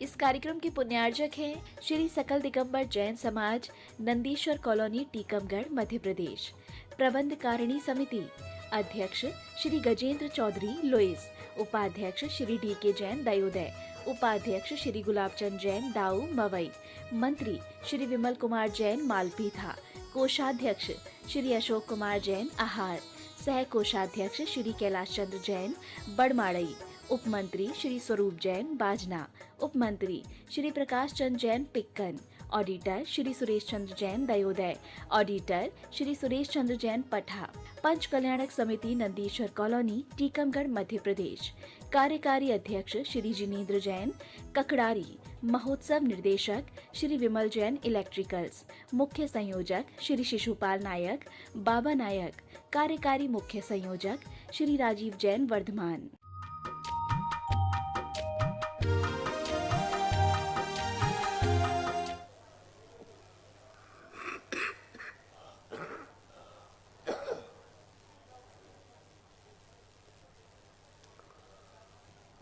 इस कार्यक्रम के पुण्यार्जक हैं श्री सकल दिगंबर जैन समाज, नंदीश्वर कॉलोनी, टीकमगढ़, मध्य प्रदेश। प्रबंध कारिणी समिति अध्यक्ष श्री गजेंद्र चौधरी, लुइस। उपाध्यक्ष श्री डी.के. जैन, दयोदय। उपाध्यक्ष श्री गुलाबचंद जैन, दाऊ, मवई। मंत्री श्री विमल कुमार जैन, मालपीथा। कोषाध्यक्ष श्री अशोक कुमार जैन, आहार। सह कोषाध्यक्ष श्री कैलाश चंद्र जैन, बड़माड़ई। उपमंत्री श्री स्वरूप जैन, बाजना। उपमंत्री श्री प्रकाश चंद्र जैन, पिक्कन। ऑडिटर श्री सुरेश चंद्र जैन, दयोदय। ऑडिटर श्री सुरेश चंद्र जैन, पठा। पंच कल्याणक समिति, नंदीश्वर कॉलोनी, टीकमगढ़, मध्य प्रदेश। कार्यकारी अध्यक्ष श्री जिनेन्द्र जैन, ककड़ारी। महोत्सव निर्देशक श्री विमल जैन, इलेक्ट्रिकल्स। मुख्य संयोजक श्री शिशुपाल नायक, बाबा नायक। कार्यकारी मुख्य संयोजक श्री राजीव जैन, वर्धमान।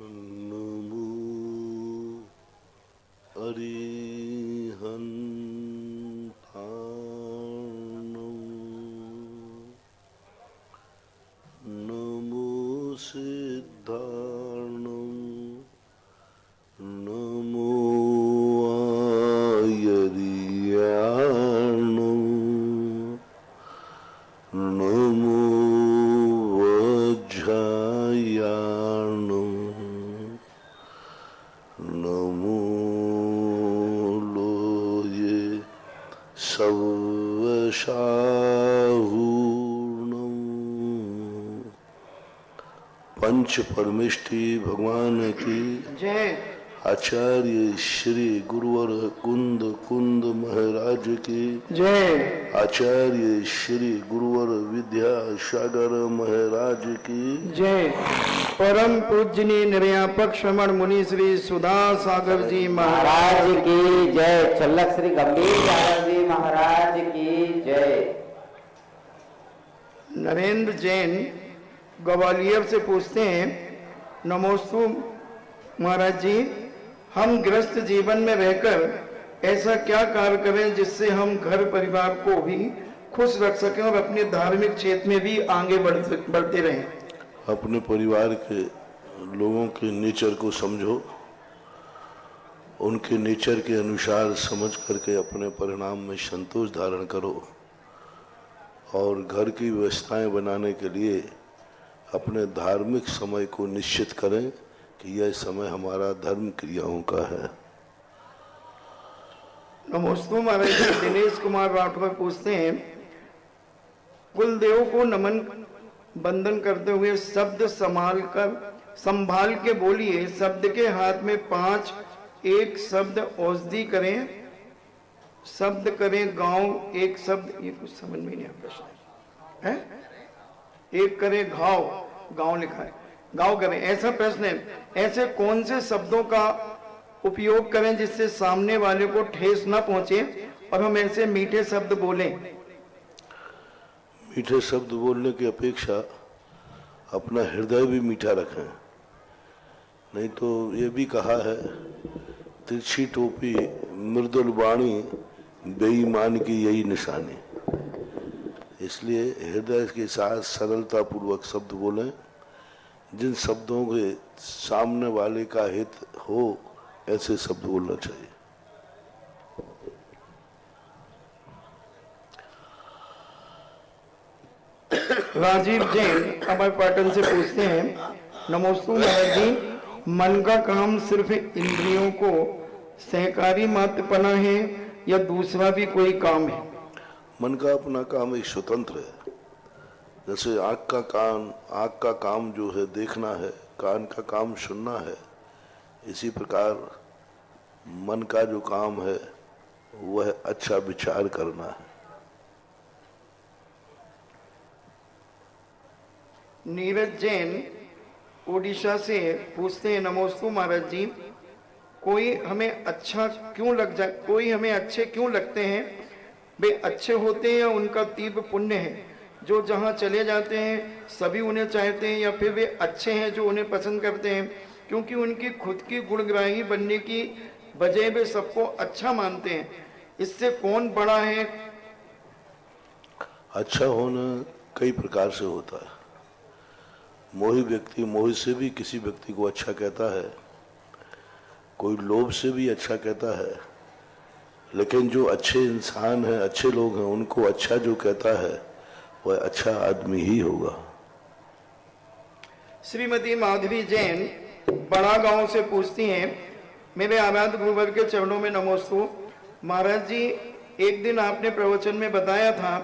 नमो अरिहन्ताणं, नमो सिद्धार्णं, नमो आयर्याणं, नमो वज्रायाणं, नमो लोये सर्वशाहूर्णं। पंच परमेष्टि भगवान की जय। आचार्य श्री गुरुवर कुंद कुंद महाराज की जय। आचार्य श्री गुरुवर विद्यासागर महाराज की जय। परम पूजनीय निर्यापक श्रमण मुनि श्री सुधा सागर जी महाराज महाराज की जय। चल्लक श्री गंभीर सागर जी महाराज की जय। नरेंद्र जैन ग्वालियर से पूछते हैं, नमोस्तु महाराज जी, हम गृहस्थ जीवन में रहकर ऐसा क्या कार्य करें जिससे हम घर परिवार को भी खुश रख सकें और अपने धार्मिक क्षेत्र में भी आगे बढ़ते रहें। अपने परिवार के लोगों के नेचर को समझो, उनके नेचर के अनुसार समझ करके अपने परिणाम में संतोष धारण करो और घर की व्यवस्थाएं बनाने के लिए अपने धार्मिक समय को निश्चित करें कि यह समय हमारा धर्म क्रियाओं का है। नमोस्तु महाराज जी, दिनेश कुमार राठौर पूछते हैं, कुलदेव को नमन बंदन करते हुए शब्द संभाल के बोलिए। शब्द के हाथ में 5, एक शब्द औषधि करें, शब्द करें गांव, एक शब्द, ये कुछ समझ में नहीं आता प्रश्न है। एक करें घाव, गांव लिखा है, गांव करें, ऐसा प्रश्न है। ऐसे कौन से शब्दों का उपयोग करें जिससे सामने वाले को ठेस न पहुंचे और हम ऐसे मीठे शब्द बोलें? मीठे शब्द बोलने की अपेक्षा अपना हृदय भी मीठा रखें। नहीं तो ये भी कहा है, तिरछी टोपी मृदुल वाणी, बेईमान की यही निशानी। इसलिए हृदय के साथ सरलता पूर्वक शब्द बोलें, जिन शब्दों के सामने वाले का हित हो ऐसे शब्द बोलना चाहिए। राजीव जैन अमर पाटन से पूछते हैं, नमोस्तु महाराज जी, मन का काम सिर्फ इंद्रियों को सहकारी मात्रपना है या दूसरा भी कोई काम है? मन का अपना काम एक स्वतंत्र है। जैसे आँख का काम जो है देखना है, कान का काम सुनना है, इसी प्रकार मन का जो काम है वह अच्छा विचार करना है। नीरज जैन ओडिशा से पूछते हैं, नमोस्तु महाराज जी, कोई हमें अच्छे क्यों लगते हैं? वे अच्छे होते हैं या उनका तीव्र पुण्य है जो जहां चले जाते हैं सभी उन्हें चाहते हैं, या फिर वे अच्छे हैं जो उन्हें पसंद करते हैं? क्योंकि उनकी खुद की गुणग्राही बनने की वजह वे सबको अच्छा मानते हैं। इससे कौन बड़ा है? अच्छा होना कई प्रकार से होता है। मोही व्यक्ति मोही से भी किसी व्यक्ति को अच्छा कहता है, कोई लोभ से भी अच्छा कहता है, लेकिन जो अच्छे इंसान हैं, अच्छे लोग हैं, उनको अच्छा जो कहता है वह अच्छा आदमी ही होगा। श्रीमती माधवी जैन बड़ा गांव से पूछती हैं, मेरे आराध्य गुरुवर के चरणों में नमोस्तु। महाराज जी, एक दिन आपने प्रवचन में बताया था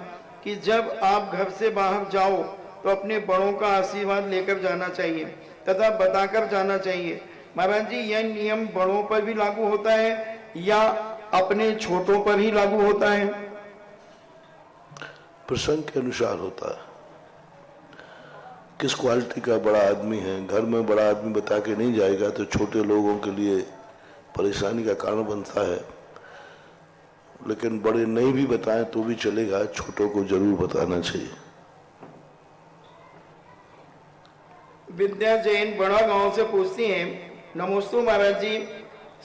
कि जब आप घर से बाहर जाओ तो अपने बड़ों का आशीर्वाद लेकर जाना चाहिए तथा बताकर जाना चाहिए। महाराज जी, यह नियम बड़ों पर भी लागू होता है या अपने छोटों पर ही लागू होता है? प्रसंग के अनुसार होता है। किस क्वालिटी का बड़ा आदमी है, घर में बड़ा आदमी बता के नहीं जाएगा तो छोटे लोगों के लिए परेशानी का कारण बनता है, लेकिन बड़े नहीं भी बताएं तो भी चलेगा, छोटों को जरूर बताना चाहिए। विद्या जैन बड़ा गांव से पूछती हैं, नमोस्तु महाराज जी,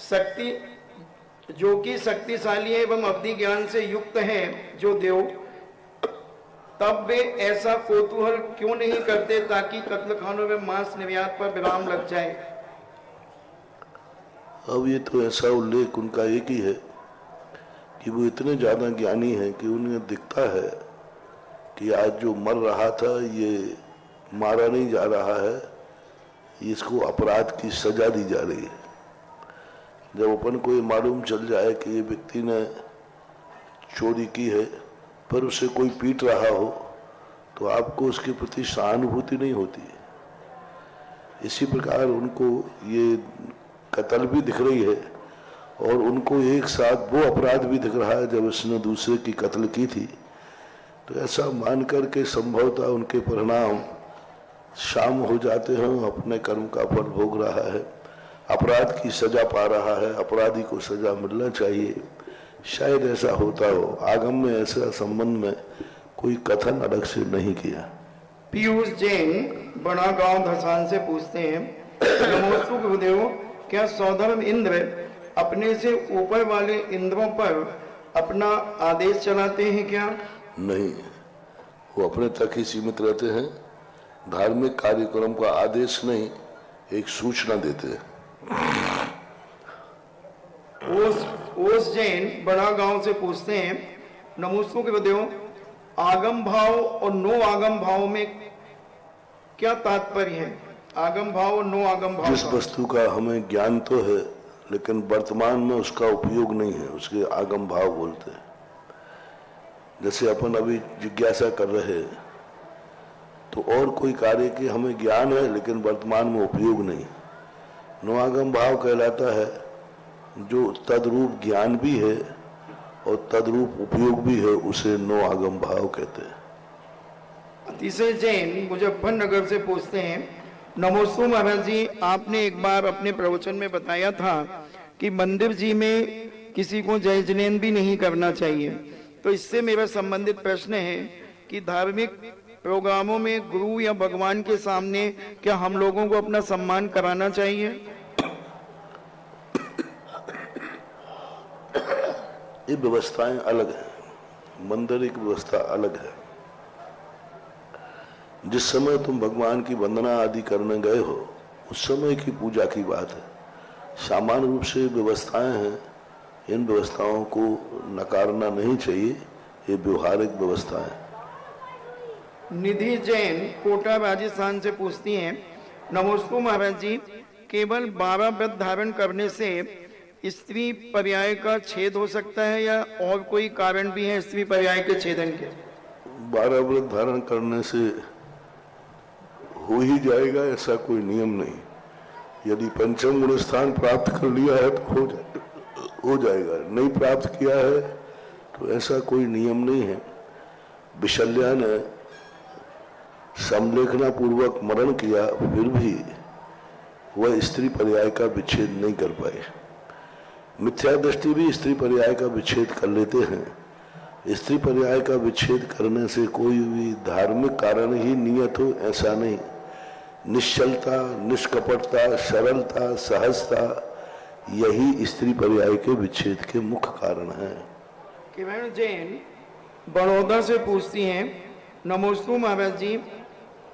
शक्ति जो कि शक्तिशाली एवं अवधि ज्ञान से युक्त है जो देव, तब वे ऐसा कौतूहल क्यों नहीं करते ताकि कत्लखानों में मांस निर्यात पर विराम लग जाए? अब ये तो ऐसा उल्लेख उनका एक ही है कि वो इतने ज्यादा ज्ञानी हैं कि उन्हें दिखता है कि आज जो मर रहा था ये मारा नहीं जा रहा है, इसको अपराध की सजा दी जा रही है। जब अपन को ये मालूम चल जाए कि ये व्यक्ति ने चोरी की है पर उसे कोई पीट रहा हो तो आपको उसके प्रति सहानुभूति नहीं होती है। इसी प्रकार उनको ये कत्ल भी दिख रही है और उनको एक साथ वो अपराध भी दिख रहा है जब उसने दूसरे की कत्ल की थी। तो ऐसा मान करके संभवतः उनके परिणाम शाम हो जाते हैं, अपने कर्म का फल भोग रहा है, अपराध की सजा पा रहा है, अपराधी को सजा मिलना चाहिए। शायद ऐसा होता हो। आगम में ऐसा संबंध में कोई कथन अलग से नहीं किया। पीयूष जैन बड़ा गांव धसान से पूछते हैं, नमोस्तु गुरुदेव, क्या सौधर्म इंद्र अपने से ऊपर वाले इंद्रों पर अपना आदेश चलाते हैं क्या? नहीं, वो अपने तक ही सीमित रहते हैं। धार्मिक कार्यक्रम का आदेश नहीं, एक सूचना देते हैं। ओस जैन बड़ा गांव से पूछते हैं, नमोस्तु गुरुदेव, आगम भाव और नो आगम भाव में क्या तात्पर्य है? आगम भाव और नो आगम भाव जिस वस्तु का हमें ज्ञान तो है लेकिन वर्तमान में उसका उपयोग नहीं है, उसके आगम भाव बोलते हैं। जैसे अपन अभी जिज्ञासा कर रहे हैं तो और कोई कार्य की हमें ज्ञान है लेकिन वर्तमान में उपयोग नहीं। नो आगम भाव कहलाता है जो तद्रूप ज्ञान भी है और तद्रूप उपयोग भी है, उसे नो आगम भाव कहते हैं। अतिशय जैन मुजफ्फरनगर से पूछते हैं, नमोस्तु महाराज जी, आपने एक बार अपने प्रवचन में बताया था कि मंदिर जी में किसी को जय जिनेन भी नहीं करना चाहिए। तो इससे मेरा संबंधित प्रश्न है कि धार्मिक प्रोग्रामों में गुरु या भगवान के सामने क्या हम लोगों को अपना सम्मान कराना चाहिए? ये व्यवस्थाएं अलग हैं, मंदिर एक व्यवस्था अलग है। जिस समय तुम भगवान की वंदना आदि करने गए हो उस समय की पूजा की बात है। सामान्य रूप से व्यवस्थाएं हैं, इन व्यवस्थाओं को नकारना नहीं चाहिए, ये व्यवहारिक व्यवस्था है। निधि जैन कोटा राजस्थान से पूछती हैं, नमोस्तु महाराज जी, केवल 12 व्रत धारण करने से स्त्री पर्याय का छेद हो सकता है या और कोई कारण भी है स्त्री पर्याय के छेदन के? 12 व्रत धारण करने से हो ही जाएगा ऐसा कोई नियम नहीं। यदि पंचम गुण स्थान प्राप्त कर लिया है तो हो जाएगा, नहीं प्राप्त किया है तो ऐसा कोई नियम नहीं है। विशल्या ने समलेखना पूर्वक मरण किया फिर भी वह स्त्री पर्याय का विच्छेद नहीं कर पाए। मिथ्या दृष्टि भी स्त्री पर्याय का विच्छेद कर लेते हैं। स्त्री पर्याय का विच्छेद करने से कोई भी धार्मिक कारण ही नियत हो ऐसा नहीं। निश्चलता, निष्कपटता, सरलता, सहजता, यही स्त्री पर्याय के विच्छेद के मुख्य कारण है। किरण जैन बड़ौदा से पूछती हैं, नमोस्तु महाराज जी,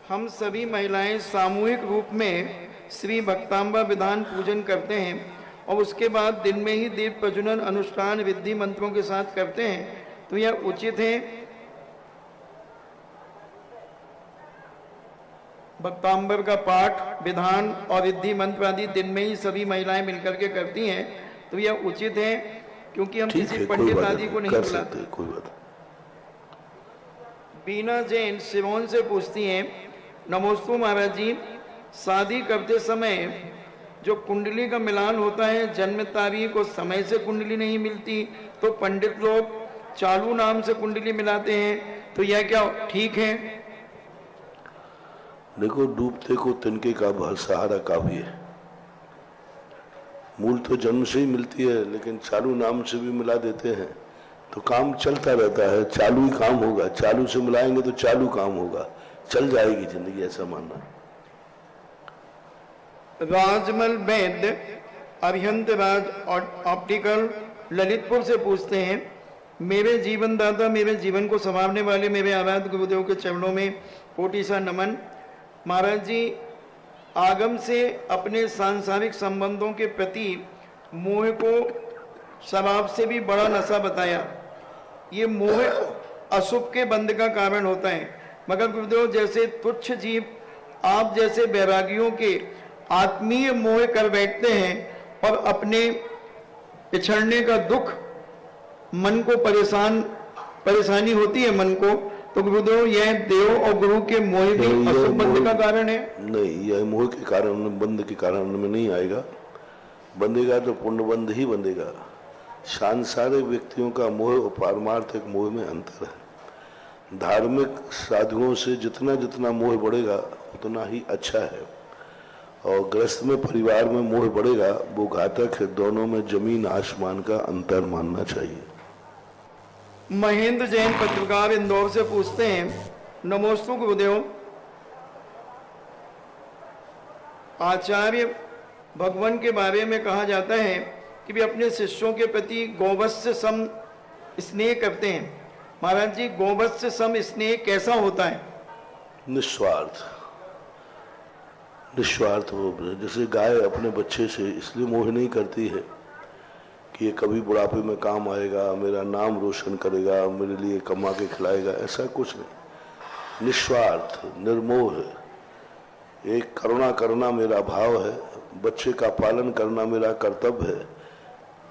हम सभी महिलाएं सामूहिक रूप में श्री भक्तांबा विधान पूजन करते हैं और उसके बाद दिन में ही दीप प्रज्वलन अनुष्ठान विधि मंत्रों के साथ करते हैं, तो यह उचित है? भक्तांबर का पाठ, विधान और विधि मंत्र आदि दिन में ही सभी महिलाएं मिलकर के करती हैं, तो यह उचित है? क्योंकि हम ठीक किसी है, कोई पंडित बात आदि नहीं, को नहीं कर बुलाते। सकते, कोई बात नहीं। बीना जैन सिरोन से पूछती हैं, नमोस्तु महाराज जी, शादी करते समय जो कुंडली का मिलान होता है, जन्म तारीख और समय से कुंडली नहीं मिलती, तो पंडित लोग चालू नाम से कुंडली मिलाते हैं, तो यह क्या ठीक है? देखो, डूबते को तिनके का सहारा काफी है। मूल तो जन्म से ही मिलती है, लेकिन चालू नाम से भी मिला देते हैं तो काम चलता रहता है। चालू ही काम होगा, चालू से मिलाएंगे तो चालू काम होगा, चल जाएगी जिंदगी, ऐसा मानना। राजमल वैद्य अरिहंत राज ऑप्टिकल ललितपुर से पूछते हैं, मेरे जीवन दाता, मेरे जीवन को संवारने वाले मेरे आराध्य गुरुदेव के चरणों में कोटि सा नमन। महाराज जी, आगम से अपने सांसारिक संबंधों के प्रति मोह को शराब से भी बड़ा नशा बताया। ये मोह अशुभ के बंध का कारण होता है, मगर गुरुदेव जैसे तुच्छ जीव आप जैसे बैरागियों के आत्मीय मोह कर बैठते हैं और अपने पिछड़ने का दुख मन को परेशानी होती है मन को, तो गुरुदेव यह देव और गुरु के मोह भी अशुभ बंध का कारण है? नहीं, यह मोह के कारण, बंध के कारण में नहीं आएगा। बंधेगा तो पुण्य बंध ही बंधेगा। सांसारिक व्यक्तियों का मोह और पारमार्थिक मोह में अंतर है। धार्मिक साधुओं से जितना जितना मोह बढ़ेगा उतना ही अच्छा है, और गृहस्थ में, परिवार में मोह बढ़ेगा वो घातक है। दोनों में जमीन आसमान का अंतर मानना चाहिए। महेंद्र जैन पत्रकार इंदौर से पूछते हैं, नमोस्तु गुरुदेव, आचार्य भगवान के बारे में कहा जाता है कि वे अपने शिष्यों के प्रति गोवत्स सम स्नेह करते हैं। महाराज जी, गोवत्स सम स्नेह कैसा होता है? निस्वार्थ हो। जैसे गाय अपने बच्चे से इसलिए मोह नहीं करती है कि ये कभी बुढ़ापे में काम आएगा, मेरा नाम रोशन करेगा, मेरे लिए कमा के खिलाएगा, ऐसा कुछ नहीं। निस्वार्थ, निर्मोह है। एक करुणा करना मेरा भाव है, बच्चे का पालन करना मेरा कर्तव्य है,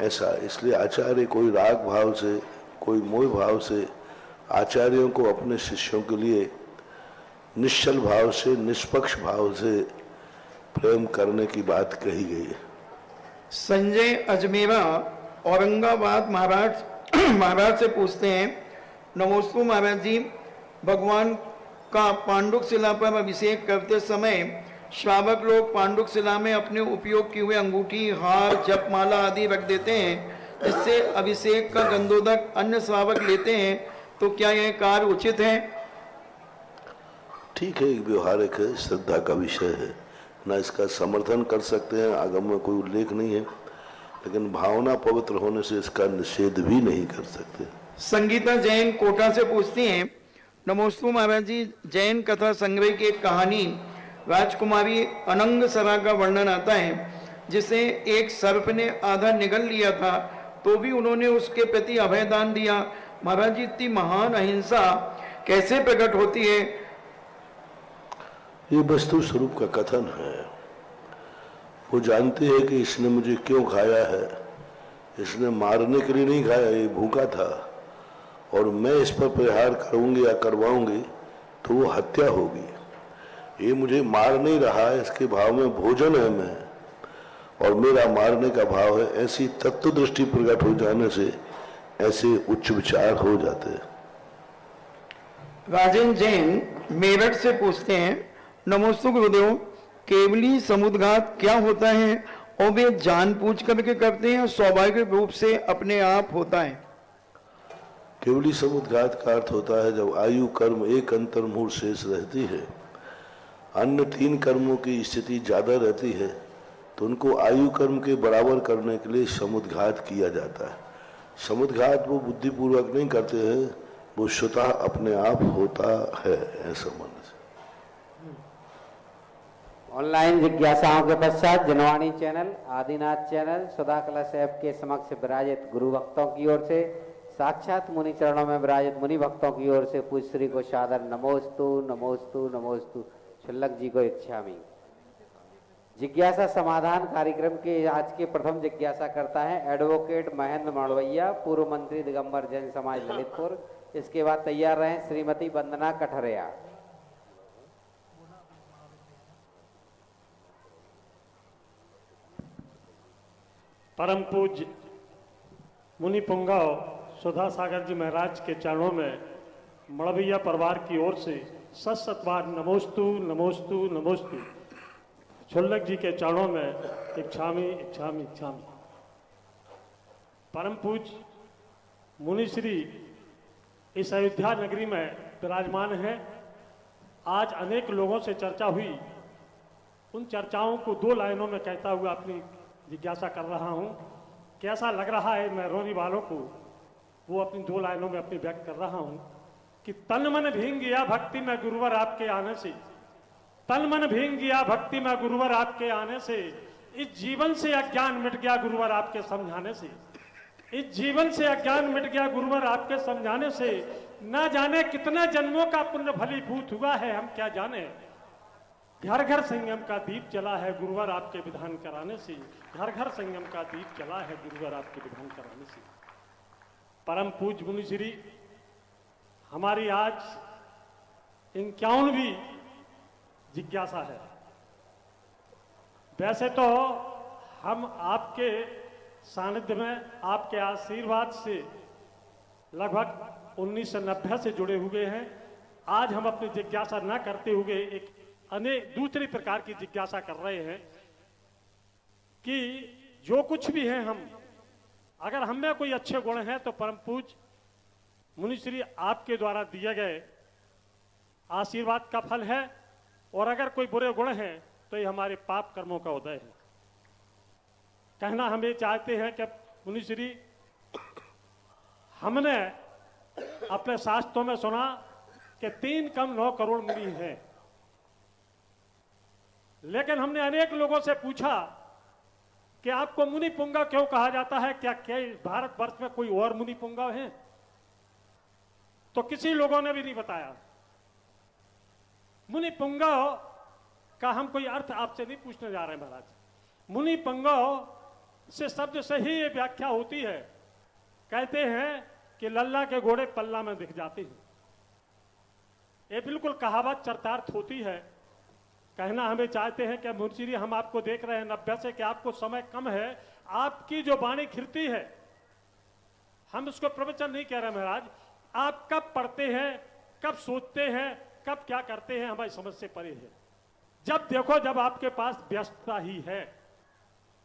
ऐसा। इसलिए आचार्य कोई राग भाव से, कोई मोह भाव से आचार्यों को अपने शिष्यों के लिए निश्चल भाव से, निष्पक्ष भाव से प्रेम करने की बात कही गई है। संजय अजमेरा औरंगाबाद महाराज से पूछते हैं, नमोस्तु महाराज जी, भगवान का पांडुक शिला पर अभिषेक करते समय श्रावक लोग पांडुक शिला में अपने उपयोग किए हुए अंगूठी, हार, जपमाला आदि रख देते हैं। इससे अभिषेक का गंधोदक अन्य श्रावक लेते हैं, तो क्या यह कार्य उचित है? ठीक है, व्यवहारिक है, श्रद्धा का विषय है, ना इसका समर्थन कर सकते हैं, आगम में कोई उल्लेख नहीं है, लेकिन भावना पवित्र होने से इसका निषेध भी नहीं कर सकते। संगीता जैन कोटा से पूछती हैं, नमोस्तु महाराज जी, जैन कथा संग्रह की एक कहानी राजकुमारी अनंग सरा का वर्णन आता है, जिसे एक सर्प ने आधा निगल लिया था, तो भी उन्होंने उसके प्रति अभयदान दिया। महाराज जी, इतनी महान अहिंसा कैसे प्रकट होती है? ये वस्तु स्वरूप का कथन है। वो जानते हैं कि इसने मुझे क्यों खाया है, इसने मारने के लिए नहीं खाया, ये भूखा था, और मैं इस पर प्रहार करूंगी या करवाऊंगी तो वो हत्या होगी। ये मुझे मार नहीं रहा है, इसके भाव में भोजन है मैं, और मेरा मारने का भाव है। ऐसी तत्व दृष्टि प्रकट हो जाने से ऐसे उच्च विचार हो जाते हैं। राजेंद्र जैन मेरठ से पूछते हैं, नमोस्तु गुरुदेव, केवली समुद्घात क्या होता है और वे जानबूझ करके करते हैं, स्वाभाविक रूप से अपने आप होता है? केवली समुद्घात का अर्थ होता है जब आयु कर्म एक अंतर्मुहूर्त शेष रहती है, अन्य 3 कर्मों की स्थिति ज्यादा रहती है तो उनको आयु कर्म के बराबर करने के लिए समुद्घात किया जाता है। समुद्घात वो बुद्धिपूर्वक नहीं करते हैं, वो स्वतः अपने आप होता है ऐसा मन से। ऑनलाइन जिज्ञासाओं के पश्चात जनवाणी चैनल, आदिनाथ चैनल, सुधा कलश ऐप के समक्ष विराजित गुरु भक्तों की ओर से, साक्षात मुनि चरणों में विराजित मुनि भक्तों की ओर से पूज्य श्री को सादर नमोस्तु नमोस्तु नमोस्तु। छल्लक जी को इच्छामि। जिज्ञासा समाधान कार्यक्रम के आज के प्रथम जिज्ञासा करता है एडवोकेट महेंद्र मड़वैया, पूर्व मंत्री दिगंबर जैन समाज ललितपुर। इसके बाद तैयार रहें श्रीमती वंदना कठरिया। परम पूज्य मुनि पुंगाव सुधा सागर जी महाराज के चरणों में मड़वैया परिवार की ओर से सत बार नमोस्तु नमोस्तु नमोस्तु। छुल्लक जी के चरणों में इच्छामि इच्छामि इच्छामि। परम पूज्य मुनि श्री इस अयोध्या नगरी में विराजमान है। आज अनेक लोगों से चर्चा हुई, उन चर्चाओं को 2 लाइनों में कहता हुआ अपनी जिज्ञासा कर रहा हूं। कैसा लग रहा है मैं रोने वालों को, वो अपनी 2 लाइनों में अपनी व्यक्त कर रहा हूं कि तन मन भींग गया भक्ति में गुरुवर आपके आने से, तन मन भींग गया भक्ति में गुरुवर आपके आने से, इस जीवन से अज्ञान मिट गया गुरुवर आपके समझाने से, इस जीवन से अज्ञान मिट गया गुरुवर आपके समझाने से। ना जाने कितने जन्मों का पुण्य भलीभूत हुआ है हम क्या जाने। घर घर संयम का दीप जला है गुरुवर आपके विधान कराने से, घर घर संयम का दीप जला है गुरुवर आपके विधान कराने से। परम पूज्य मुनि श्री, हमारी आज 51वीं जिज्ञासा है। वैसे तो हम आपके सानिध्य में, आपके आशीर्वाद से लगभग 1990 से जुड़े हुए हैं। आज हम अपनी जिज्ञासा न करते हुए एक दूसरी प्रकार की जिज्ञासा कर रहे हैं कि जो कुछ भी है हम, अगर हम में कोई अच्छे गुण हैं तो परम पूज्य मुनिश्री आपके द्वारा दिए गए आशीर्वाद का फल है, और अगर कोई बुरे गुण हैं तो ये हमारे पाप कर्मों का उदय है। कहना हम ये चाहते हैं कि मुनिश्री, हमने अपने शास्त्रों में सुना कि 3 कम 9 करोड़ मुनि हैं, लेकिन हमने अनेक लोगों से पूछा कि आपको मुनि पुंगा क्यों कहा जाता है, क्या भारतवर्ष में कोई और मुनि पुंगा है? तो किसी लोगों ने भी नहीं बताया। मुनि पुंगा का हम कोई अर्थ आपसे नहीं पूछने जा रहे हैं महाराज। मुनि पुंगा से शब्द से ही ये व्याख्या होती है। कहते हैं कि लल्ला के घोड़े पल्ला में दिख जाते हैं। ये बिल्कुल कहावत चरितार्थ होती है। कहना हमें चाहते हैं कि मुंशी जी, हम आपको देख रहे हैं 90 से कि आपको समय कम है, आपकी जो वाणी खिलती है, हम उसको प्रवचन नहीं कह रहे महाराज। आप कब पढ़ते हैं, कब सोचते हैं, कब क्या करते हैं, हमारी समझ से परे है। जब देखो जब आपके पास व्यस्तता ही है।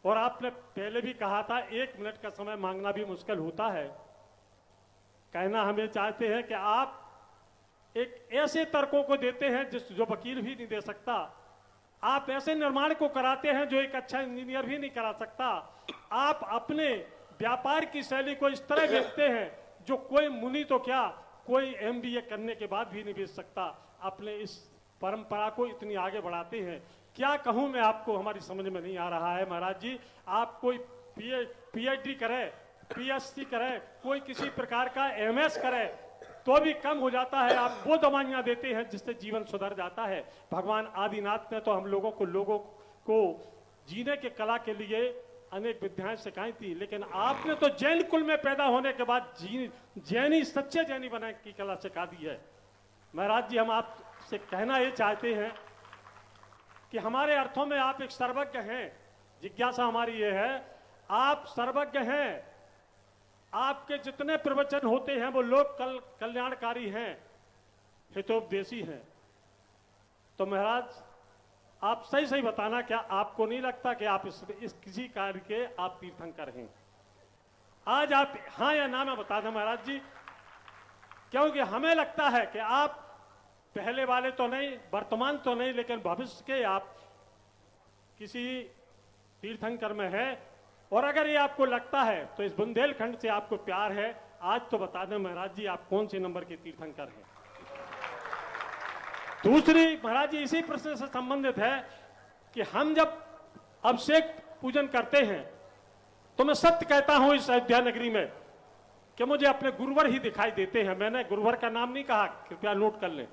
और आपने पहले भी कहा था 1 मिनट का समय मांगना भी मुश्किल होता है। कहना हमें चाहते हैं कि आप एक ऐसे तर्कों को देते हैं जो वकील भी नहीं दे सकता। आप ऐसे निर्माण को कराते हैं जो एक अच्छा इंजीनियर भी नहीं करा सकता। आप अपने व्यापार की शैली को इस तरह बेचते हैं जो कोई मुनि तो क्या, कोई MBA करने के बाद भी नहीं बेच सकता। अपने इस परंपरा को इतनी आगे बढ़ाते हैं, क्या कहूं मैं आपको, हमारी समझ में नहीं आ रहा है महाराज जी। आप कोई PhD करे, PhD करे, कोई किसी प्रकार का MS करे तो भी कम हो जाता है। आप वो दवाइयां देते हैं जिससे जीवन सुधर जाता है। भगवान आदिनाथ ने तो हम लोगों को जीने के कला के लिए अनेक विद्याएं सिखाई थी, लेकिन आपने तो जैन कुल में पैदा होने के बाद जैनी, सच्चे जैनी बनाने की कला सिखा दी है। महाराज जी, हम आपसे कहना ये चाहते हैं कि हमारे अर्थों में आप एक सर्वज्ञ हैं। जिज्ञासा हमारी ये है, आप सर्वज्ञ हैं। आपके जितने प्रवचन होते हैं वो लोक कल्याणकारी हैं, हितोपदेशी हैं। तो महाराज, आप सही सही बताना, क्या आपको नहीं लगता कि आप इस किसी कार्य के आप तीर्थंकर हैं? आज आप हाँ या ना में बता दें महाराज जी, क्योंकि हमें लगता है कि आप पहले वाले तो नहीं, वर्तमान तो नहीं, लेकिन भविष्य के आप किसी तीर्थंकर में है। और अगर ये आपको लगता है तो इस बुंदेलखंड से आपको प्यार है, आज तो बता दें महाराज जी आप कौन से नंबर के तीर्थंकर हैं। दूसरी महाराज जी इसी प्रश्न से संबंधित है कि हम जब अभिषेक पूजन करते हैं तो मैं सत्य कहता हूं इस अयोध्या नगरी में कि मुझे अपने गुरुवर ही दिखाई देते हैं। मैंने गुरुवर का नाम नहीं कहा, कृपया नोट कर लें।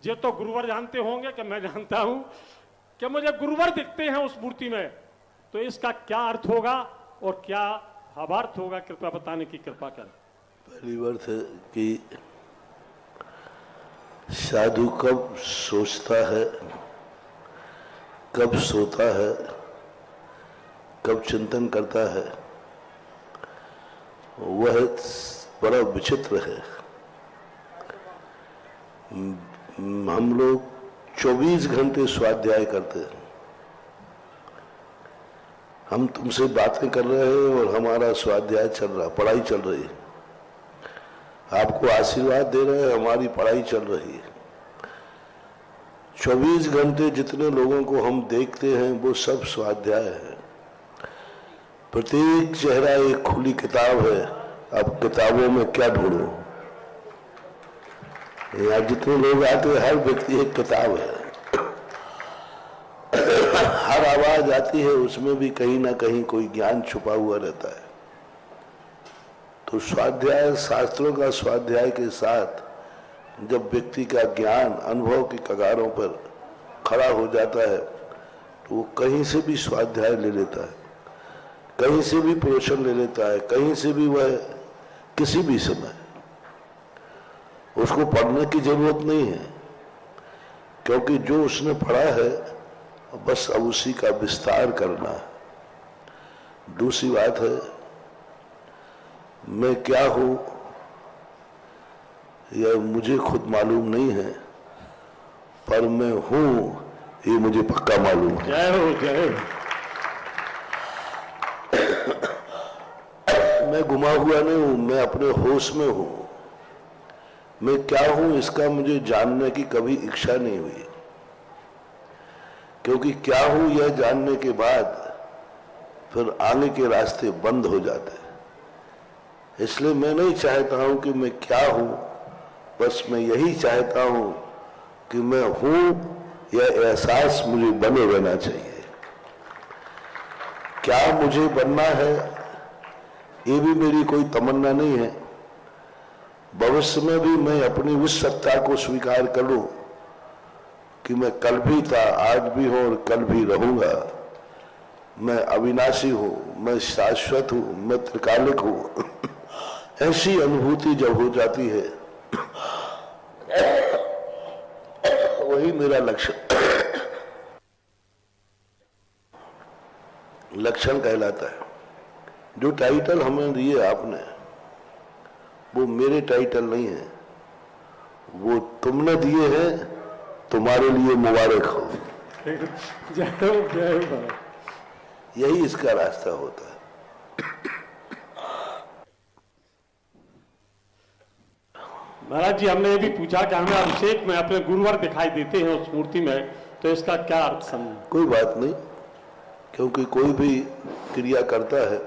ये तो गुरुवर जानते होंगे कि मैं जानता हूं कि मुझे गुरुवर दिखते हैं उस मूर्ति में। तो इसका क्या अर्थ होगा और क्या भावार्थ होगा, कृपया बताने की कृपा करें। पहली बात है कि साधु कब सोचता है, कब सोता है, कब चिंतन करता है, वह बड़ा विचित्र है। हम लोग 24 घंटे स्वाध्याय करते हैं। हम तुमसे बातें कर रहे हैं और हमारा स्वाध्याय चल रहा, पढ़ाई चल रही है। आपको आशीर्वाद दे रहे हैं, हमारी पढ़ाई चल रही है। 24 घंटे जितने लोगों को हम देखते हैं वो सब स्वाध्याय है। प्रत्येक चेहरा एक खुली किताब है। अब किताबों में क्या ढूंढो? यहाँ जितने लोग आते हैं हर व्यक्ति एक किताब है। हर आवाज आती है उसमें भी कहीं ना कहीं कोई ज्ञान छुपा हुआ रहता है। तो स्वाध्याय, शास्त्रों का स्वाध्याय के साथ जब व्यक्ति का ज्ञान अनुभव की कगारों पर खड़ा हो जाता है तो वो कहीं से भी स्वाध्याय ले लेता है, कहीं से भी प्रवचन ले लेता है, कहीं से भी वह किसी भी समय। उसको पढ़ने की जरूरत नहीं है, क्योंकि जो उसने पढ़ा है बस अब उसी का विस्तार करना है। दूसरी बात है, मैं क्या हूं यह मुझे खुद मालूम नहीं है, पर मैं हूं ये मुझे पक्का मालूम है। जय हो, जय हो। मैं गुमा हुआ नहीं हूं, मैं अपने होश में हूं। मैं क्या हूं इसका मुझे जानने की कभी इच्छा नहीं हुई, क्योंकि क्या हूं यह जानने के बाद फिर आने के रास्ते बंद हो जाते हैं। इसलिए मैं नहीं चाहता हूं कि मैं क्या हूं, बस मैं यही चाहता हूं कि मैं हूं, यह एहसास मुझे बने रहना चाहिए। क्या मुझे बनना है ये भी मेरी कोई तमन्ना नहीं है। भविष्य में भी मैं अपनी उस सत्ता को स्वीकार करूं कि मैं कल भी था, आज भी हूं और कल भी रहूंगा। मैं अविनाशी हूं, मैं शाश्वत हूं, मैं त्रिकालिक हूं। ऐसी अनुभूति जब हो जाती है वही मेरा लक्षण कहलाता है। जो टाइटल हमें दिए आपने वो मेरे टाइटल नहीं है, वो तुमने दिए हैं, तुम्हारे लिए मुबारक हो। जय हो, जय हो महाराज। यही इसका रास्ता होता है। महाराज जी हमने ये भी पूछा कि हमें अभिषेक में अपने गुरुवर दिखाई देते हैं उस मूर्ति में, तो इसका क्या अर्थ समझ? कोई बात नहीं, क्योंकि कोई भी क्रिया करता है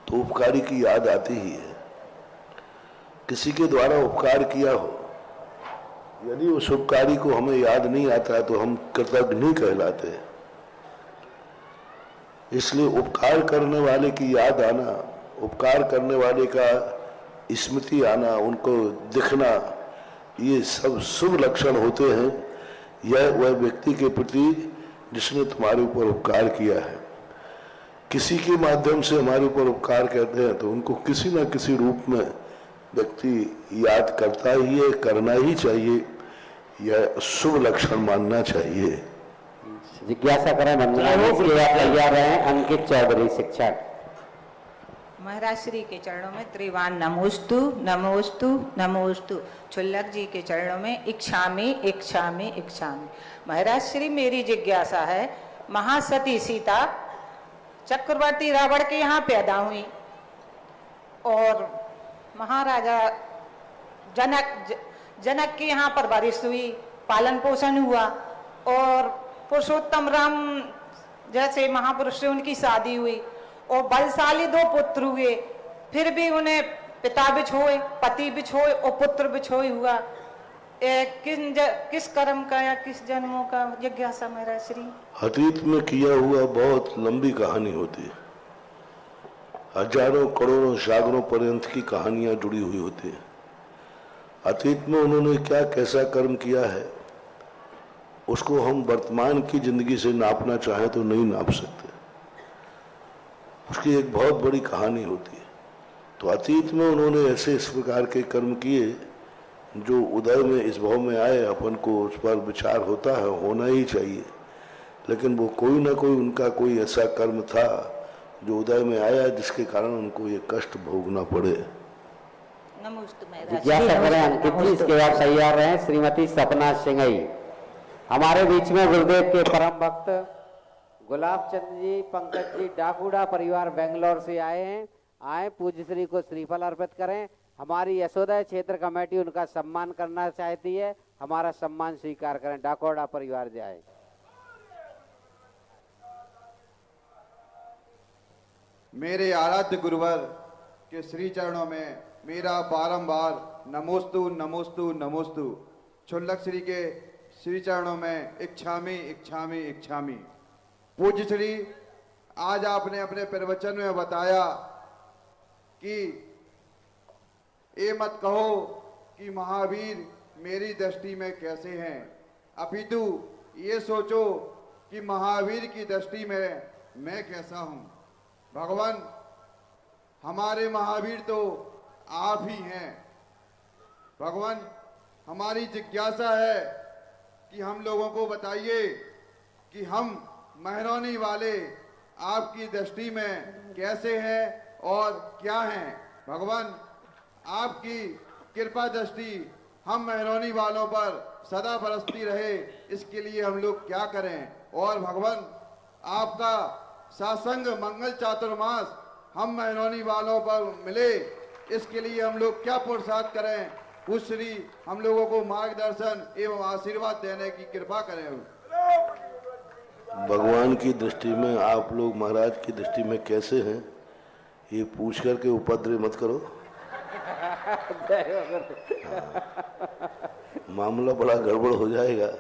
तो उपकारी की याद आती ही है। किसी के द्वारा उपकार किया हो, यदि उस उपकारी को हमें याद नहीं आता तो हम कृतज्ञ नहीं कहलाते। इसलिए उपकार करने वाले की याद आना, उपकार करने वाले का स्मृति आना, उनको दिखना, ये सब शुभ लक्षण होते हैं। यह वह व्यक्ति के प्रति जिसने तुम्हारे ऊपर उपकार किया है। किसी के माध्यम से हमारे ऊपर उपकार करते हैं तो उनको किसी न किसी रूप में व्यक्ति याद करता ही है, करना ही चाहिए। यह शुभ लक्षण मानना चाहिए। जिज्ञासा करें वंदना जी, तैयार रहे अंकित चौधरी शिक्षक। महाराज श्री के चरणों में त्रिवान नमोस्तु नमोस्तु नमोस्तु। छुल्लक जी के चरणों में इच्छामि इच्छामि इच्छामि। महाराज श्री मेरी जिज्ञासा है, महासती सीता चक्रवर्ती रावण के यहाँ पैदा हुई और महाराजा जनक के यहाँ पर बारिश हुई, पालन पोषण हुआ, और पुरुषोत्तम राम जैसे महापुरुष से उनकी शादी हुई, और बलशाली 2 पुत्र हुए, फिर भी उन्हें पिता बिछोए, पति बिछोए और पुत्र बिछोए हुआ। किस कर्म का या किस जन्मों का जिज्ञासा मेरा श्री। अतीत में किया हुआ बहुत लंबी कहानी होती है, हजारों करोड़ों सागरों पर्यंत की कहानियां जुड़ी हुई होती है। अतीत में उन्होंने क्या कैसा कर्म किया है उसको हम वर्तमान की जिंदगी से नापना चाहें तो नहीं नाप सकते, उसकी एक बहुत बड़ी कहानी होती है। तो अतीत में उन्होंने ऐसे इस प्रकार के कर्म किए जो उदय में इस भाव में आए, अपन को उस पर विचार होता है, होना ही चाहिए, लेकिन वो कोई ना कोई उनका कोई ऐसा कर्म था जो उदय में आया जिसके कारण उनको ये कष्ट भोगना पड़े। जिज्ञासा करें अंकित जी, इसके बाद तैयार रहे श्रीमती सपना सिंघई। हमारे बीच में गुरुदेव के परम भक्त गुलाब चंद जी, पंकज जी डाकुड़ा परिवार बेंगलोर से आए हैं। आए पूज्य श्री को श्रीफल अर्पित करें। हमारी यशोदय क्षेत्र कमेटी उनका सम्मान करना चाहती है, हमारा सम्मान स्वीकार करें। डाकोड़ा परिवार जाए। मेरे आराध्य गुरुवर के श्री चरणों में मेरा बारंबार नमोस्तु नमोस्तु नमोस्तु। छुल्लक श्री के श्री चरणों में इच्छामी इच्छामी इच्छामी। पूज्य श्री, आज आपने अपने प्रवचन में बताया कि ये मत कहो कि महावीर मेरी दृष्टि में कैसे हैं, अपितु ये सोचो कि महावीर की दृष्टि में मैं कैसा हूं। भगवान, हमारे महावीर तो आप ही हैं। भगवान, हमारी जिज्ञासा है कि हम लोगों को बताइए कि हम मेहरौनी वाले आपकी दृष्टि में कैसे हैं और क्या हैं। भगवान, आपकी कृपा दृष्टि हम मेहरौनी वालों पर सदा बरसती रहे, इसके लिए हम लोग क्या करें। और भगवान, आपका सासंग मंगल चातुर्मास हम मेहरौनी वालों पर मिले, इसके लिए हम लोग क्या पुरुषार्थ करें। श्री हम लोगों को मार्गदर्शन एवं आशीर्वाद देने की कृपा करें। भगवान की दृष्टि में आप लोग महाराज की दृष्टि में कैसे हैं ये पूछ करके उपद्रव मत करो। मामला बड़ा गड़बड़ हो जाएगा,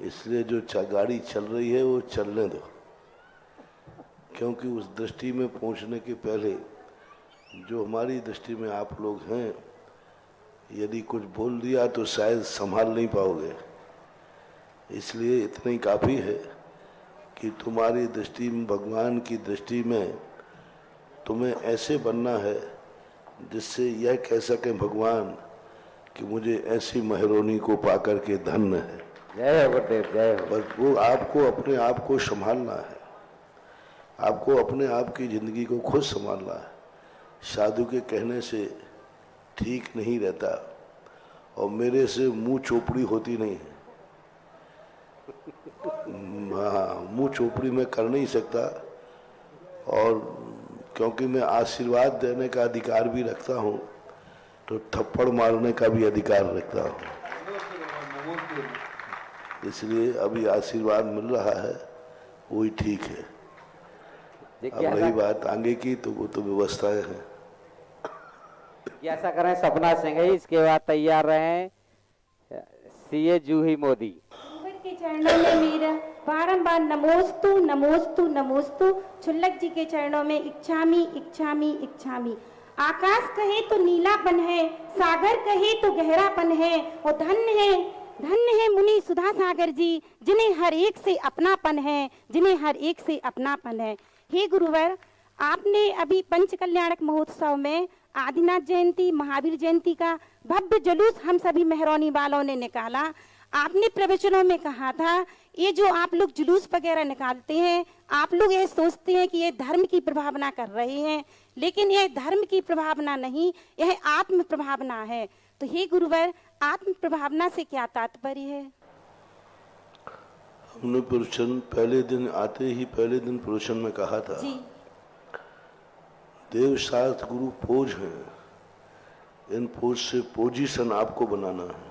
इसलिए जो गाड़ी चल रही है वो चलने दो, क्योंकि उस दृष्टि में पहुंचने के पहले जो हमारी दृष्टि में आप लोग हैं, यदि कुछ बोल दिया तो शायद संभाल नहीं पाओगे। इसलिए इतना ही काफ़ी है कि तुम्हारी दृष्टि में, भगवान की दृष्टि में तुम्हें ऐसे बनना है जिससे यह कह सके भगवान कि मुझे ऐसी मेहरौनी को पाकर के धन्य है। जय हो गुरुदेव, जय हो। बस वो आपको अपने आप को संभालना है, आपको अपने आप की जिंदगी को खुद संभालना है। साधु के कहने से ठीक नहीं रहता और मेरे से मुंह चोपड़ी होती नहीं है। हाँ, मुंह चोपड़ी मैं कर नहीं सकता, और क्योंकि मैं आशीर्वाद देने का अधिकार भी रखता हूँ तो थप्पड़ मारने का भी अधिकार रखता हूँ। इसलिए अभी आशीर्वाद मिल रहा है, वही ठीक है। अब रही बात आगे की, तो वो तो व्यवस्थाएं हैं। ऐसा करें सपना सिंघई, इसके बाद तैयार रहे सीए जूही मोदी। के चरणों में मेरा बारंबार नमोस्तु नमोस्तु नमोस्तु। छुल्लक जी के चरणों में इच्छामी इच्छामी इच्छामी। आकाश कहे तो नीलापन है, सागर कहे तो गहरापन है, और धन्य है मुनि सुधा सागर जी, जिन्हें हर एक से अपनापन है, जिन्हें हर एक से अपनापन है। हे गुरुवर, आपने अभी पंच कल्याणक महोत्सव में आदिनाथ जयंती, महावीर जयंती का भव्य जुलूस हम सभी मेहरौनी वालों ने निकाला। आपने प्रवचनों में कहा था, ये जो आप लोग जुलूस वगैरह निकालते हैं, आप लोग ये सोचते हैं कि ये धर्म की प्रभावना कर रहे हैं, लेकिन यह धर्म की प्रभावना नहीं, यह आत्म प्रभावना है। तो हे गुरुवर, आत्म प्रभावना से क्या तात्पर्य है? हमने प्रवचन पहले दिन आते ही पहले दिन प्रवचन में कहा था, जी। देव शास्त्र गुरु पोज हैं, इन पोज से पोजीशन आपको बनाना है।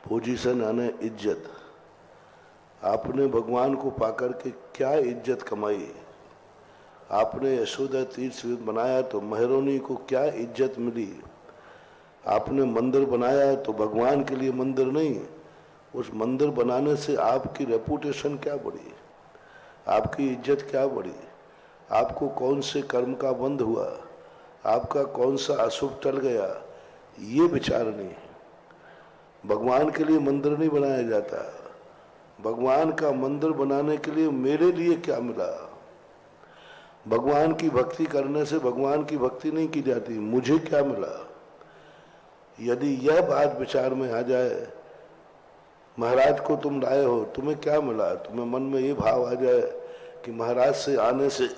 पोजीशन यानी इज्जत। आपने भगवान को पाकर के क्या इज्जत कमाई? आपने यशोदा तीर्थ बनाया तो महारानी को क्या इज्जत मिली? आपने मंदिर बनाया तो भगवान के लिए मंदिर नहीं, उस मंदिर बनाने से आपकी रेपुटेशन क्या बढ़ी, आपकी इज्जत क्या बढ़ी? आपको कौन से कर्म का बंध हुआ, आपका कौन सा अशुभ टल गया, ये विचार नहीं। भगवान के लिए मंदिर नहीं बनाया जाता। भगवान का मंदिर बनाने के लिए मेरे लिए क्या मिला? भगवान की भक्ति करने से भगवान की भक्ति नहीं की जाती, मुझे क्या मिला? यदि यह बात विचार में आ जाए, महाराज को तुम लाए हो, तुम्हें क्या मिला? तुम्हें मन में ये भाव आ जाए कि महाराज से आने से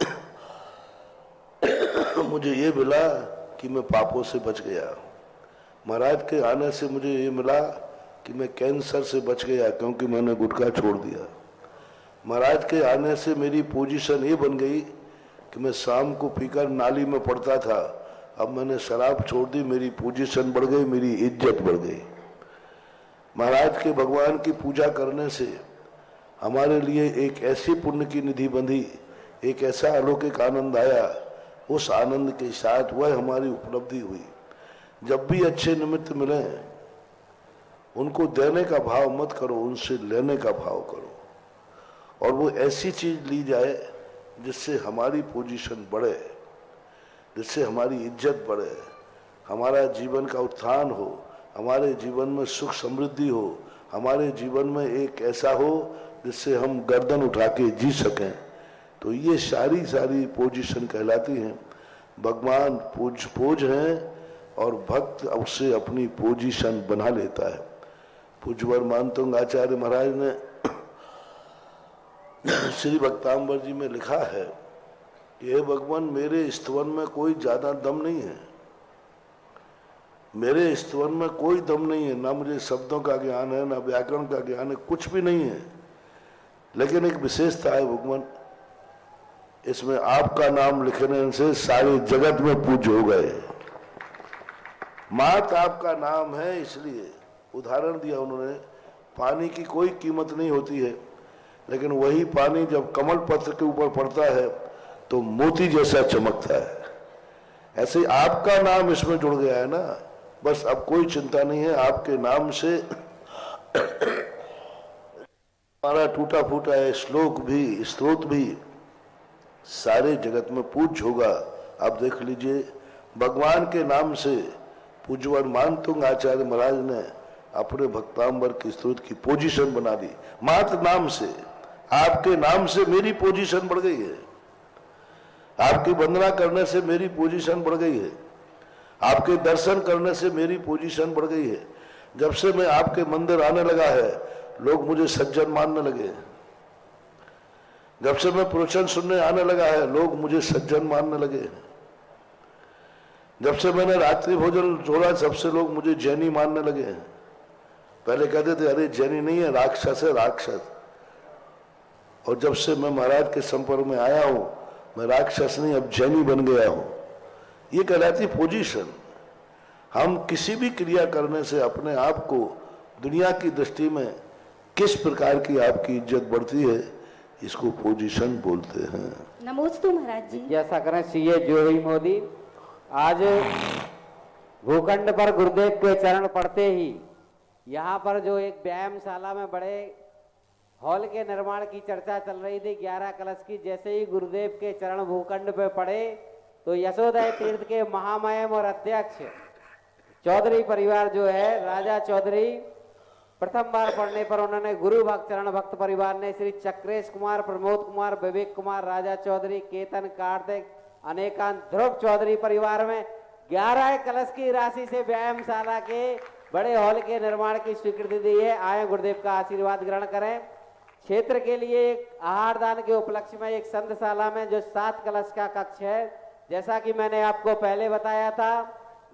मुझे ये मिला कि मैं पापों से बच गया। महाराज के आने से मुझे ये मिला कि मैं कैंसर से बच गया क्योंकि मैंने गुटखा छोड़ दिया। महाराज के आने से मेरी पोजीशन ये बन गई कि मैं शाम को पीकर नाली में पड़ता था, अब मैंने शराब छोड़ दी, मेरी पोजीशन बढ़ गई, मेरी इज्जत बढ़ गई। महाराज के भगवान की पूजा करने से हमारे लिए एक ऐसी पुण्य की निधि बंधी, एक ऐसा अलौकिक आनंद आया, उस आनंद के साथ वह हमारी उपलब्धि हुई। जब भी अच्छे निमित्त मिले उनको देने का भाव मत करो, उनसे लेने का भाव करो, और वो ऐसी चीज ली जाए जिससे हमारी पोजीशन बढ़े, जिससे हमारी इज्जत बढ़े, हमारा जीवन का उत्थान हो, हमारे जीवन में सुख समृद्धि हो, हमारे जीवन में एक ऐसा हो जिससे हम गर्दन उठा के जी सकें। तो ये सारी पोजीशन कहलाती हैं। भगवान पोज हैं और भक्त उससे अपनी पोजीशन बना लेता है। पूज्यवर मानतुंग आचार्य महाराज ने श्री भक्तांबर जी में लिखा है कि हे भगवान, मेरे स्तवन में कोई ज्यादा दम नहीं है, मेरे स्तवन में कोई दम नहीं है, ना मुझे शब्दों का ज्ञान है, ना व्याकरण का ज्ञान है, कुछ भी नहीं है, लेकिन एक विशेषता है भगवान, इसमें आपका नाम लिखने से सारे जगत में पूज्य हो गए। मात आपका नाम है, इसलिए उदाहरण दिया उन्होंने, पानी की कोई कीमत नहीं होती है, लेकिन वही पानी जब कमल पत्र के ऊपर पड़ता है तो मोती जैसा चमकता है। ऐसे आपका नाम इसमें जुड़ गया है ना, बस अब कोई चिंता नहीं है। आपके नाम से हमारा टूटा फूटा है श्लोक भी, स्तोत्र भी सारे जगत में पूज्य होगा। आप देख लीजिए, भगवान के नाम से पूज्यवर मानतुंग आचार्य महाराज ने अपने भक्तांबर की स्तोत्र की पोजीशन बना दी। मात्र नाम से, आपके नाम से मेरी पोजीशन बढ़ गई है, आपकी वंदना करने से मेरी पोजीशन बढ़ गई है, आपके दर्शन करने से मेरी पोजीशन बढ़ गई है। जब से मैं आपके मंदिर आने लगा है, लोग मुझे सज्जन मानने लगे। जब से मैं प्रवचन सुनने आने लगा है, लोग मुझे सज्जन मानने लगे। जब से मैंने रात्रि भोजन छोड़ा, सबसे लोग मुझे जैनी मानने लगे। पहले कहते थे अरे जैनी नहीं है, राक्षस है, राक्षस। और जब से मैं महाराज के संपर्क में आया हूं, मैं राक्षस नहीं, अब जैनी बन गया हूं। ये कहलाती पोजीशन। हम किसी भी क्रिया करने से अपने आप को दुनिया की दृष्टि में किस प्रकार की आपकी इज्जत बढ़ती है, इसको पोजीशन बोलते हैं। नमोस्तु महाराज जी। जिज्ञासा करें सीए जोई मोदी। आज भूखंड पर गुरुदेव के चरण पड़ते ही यहाँ पर जो एक व्यायामशाला में बड़े हॉल के निर्माण की चर्चा चल रही थी 11 कलश की, जैसे ही गुरुदेव के चरण भूखंड पे पड़े तो यशोदय तीर्थ के महामहिम और अध्यक्ष चौधरी परिवार जो है, राजा चौधरी, प्रथम बार पढ़ने पर उन्होंने गुरु भक्त चरण भक्त परिवार ने श्री चक्रेश कुमार, प्रमोद कुमार, विवेक कुमार, राजा चौधरी, केतन, कार्तिक, अनेकांत, ध्रुव चौधरी परिवार में 11 कलश की राशि से व्यायामशाला के बड़े हॉल के निर्माण की स्वीकृति दी है। आए गुरुदेव का आशीर्वाद ग्रहण करें। क्षेत्र के लिए एक आहार दान के उपलक्ष्य में एक संतशाला में जो 7 कलश का कक्ष है, जैसा कि मैंने आपको पहले बताया था,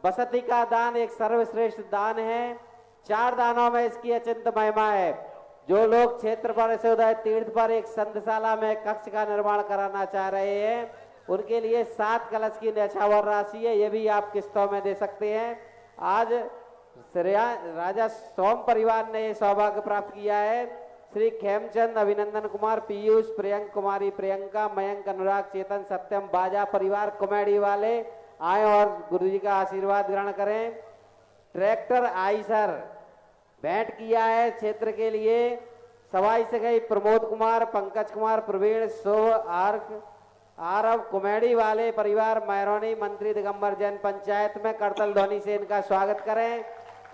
बसती का दान एक सर्वश्रेष्ठ दान है। 4 दानों में इसकी अचिंत महिमा है। जो लोग क्षेत्र पर यशोदय तीर्थ पर एक संतशाला में कक्ष का निर्माण कराना चाह रहे हैं, उनके लिए 7 कलश की न्यौछावर राशि है, ये भी आप किस्तों में दे सकते हैं। आज राजा सोम परिवार ने ये सौभाग्य प्राप्त किया है। श्री खेमचंद, अभिनंदन कुमार, पीयूष, प्रियंक कुमारी, प्रियंका, मयंक, अनुराग, चेतन, सत्यम, बाजा परिवार कॉमेडी वाले आए और गुरुजी का आशीर्वाद ग्रहण करें। ट्रैक्टर आइसर भेंट किया है क्षेत्र के लिए सवाई से गई प्रमोद कुमार, पंकज कुमार, प्रवीण, शुभ, आरव कॉमेडी वाले परिवार मैरोनी, मंत्री दिगंबर जैन पंचायत में करतल ध्वनि से इनका स्वागत करें।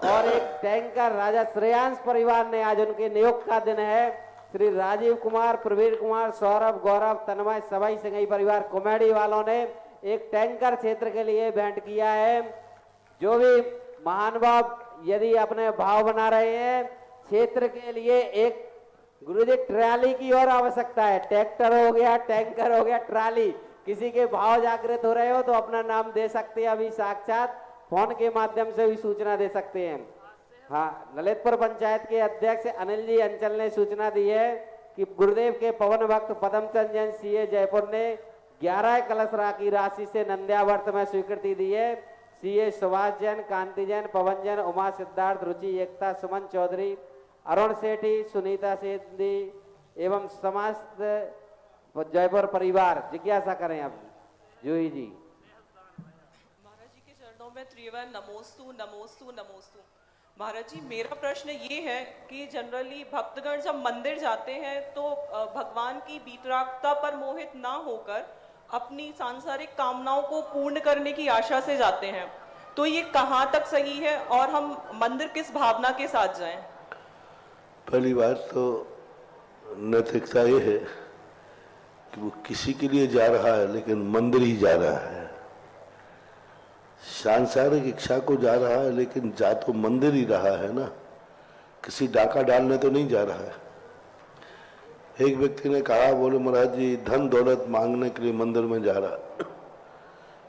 और एक टैंकर राजा श्रेयांश परिवार ने, आज उनके नियोग का दिन है, श्री राजीव कुमार, प्रवीण कुमार, सौरभ, गौरव, तन्मय, सवाई से गई परिवार कॉमेडी वालों ने एक टैंकर क्षेत्र के लिए भेंट किया है। जो भी महानुभाव यदि अपने भाव बना रहे हैं क्षेत्र के लिए, एक गुरुजी ट्राली की और आवश्यकता है। ट्रैक्टर हो गया, टैंकर हो गया, ट्राली, किसी के भाव जागृत हो रहे हो तो अपना नाम दे सकते हैं। अभी साक्षात फोन के माध्यम से भी सूचना दे सकते हैं। हाँ, ललितपुर पंचायत के अध्यक्ष अनिल जी अंचल ने सूचना दी है कि गुरुदेव के पवन भक्त पदमचंद जैन सीए जयपुर ने 11 कलश की राशि से नंद्यावर्त में स्वीकृति दी है। सीए सुभाष जैन, कांति जैन, पवन जैन, उमा सिद्धार्थ, रुचि एकता, सुमन चौधरी, अरुण सेठी, सुनीता सेठी एवं समस्त जयपुर परिवार जिज्ञासा करें। अब जूही जी। महाराज जी के चरणों में त्रिवन नमोस्तु नमोस्तु नमोस्तु। महाराज जी, मेरा प्रश्न ये है कि जनरली भक्तगण जब मंदिर जाते हैं तो भगवान की वीतरागता पर मोहित ना होकर अपनी सांसारिक कामनाओं को पूर्ण करने की आशा से जाते हैं, तो ये कहाँ तक सही है और हम मंदिर किस भावना के साथ जाएं? पहली बात तो नैतिकता ये है कि वो किसी के लिए जा रहा है लेकिन मंदिर ही जा रहा है। सांसारिक इच्छा को जा रहा है लेकिन जा तो मंदिर ही रहा है ना, किसी डाका डालने तो नहीं जा रहा है। एक व्यक्ति ने कहा, बोले महाराज जी धन दौलत मांगने के लिए मंदिर में जा रहा।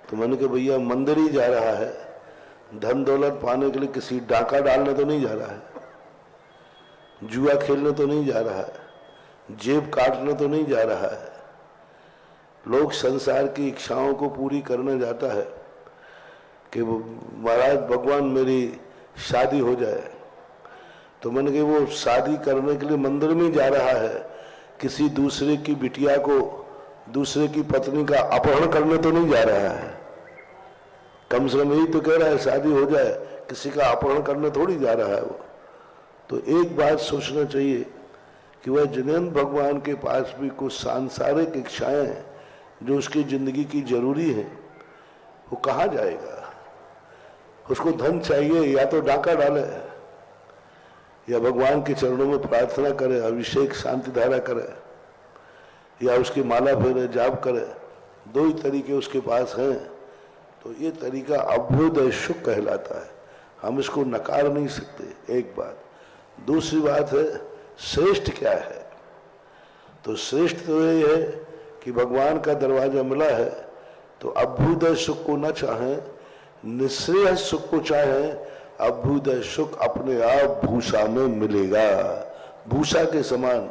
तो मैंने कहा भैया मंदिर ही जा रहा है, धन दौलत पाने के लिए किसी डाका डालने तो नहीं जा रहा है, जुआ खेलने तो नहीं जा रहा है, जेब काटने तो नहीं जा रहा है। लोग संसार की इच्छाओं को पूरी करने जाता है कि महाराज भगवान मेरी शादी हो जाए। तो मैंने कहा वो शादी करने के लिए मंदिर में जा रहा है, किसी दूसरे की बिटिया को, दूसरे की पत्नी का अपहरण करने तो नहीं जा रहा है। कम से कम यही तो कह रहा है शादी हो जाए, किसी का अपहरण करने थोड़ी जा रहा है वो। तो एक बात सोचना चाहिए कि वह जिनेंद्र भगवान के पास भी कुछ सांसारिक इच्छाएं हैं जो उसकी जिंदगी की जरूरी है, वो कहाँ जाएगा? उसको धन चाहिए, या तो डाका डाले या भगवान के चरणों में प्रार्थना करे, अभिषेक शांति धारा करे, या उसकी माला फेरे, जाप करे। दो ही तरीके उसके पास हैं। तो ये तरीका अभ्युदय सुख कहलाता है, हम इसको नकार नहीं सकते। एक बात। दूसरी बात है श्रेष्ठ क्या है? तो श्रेष्ठ तो ये है कि भगवान का दरवाजा मिला है तो अभ्युदय सुख को न चाहें, निःश्रेय सुख को चाहें, अभ्युदय सुख अपने आप भूषा में मिलेगा। भूषा के समान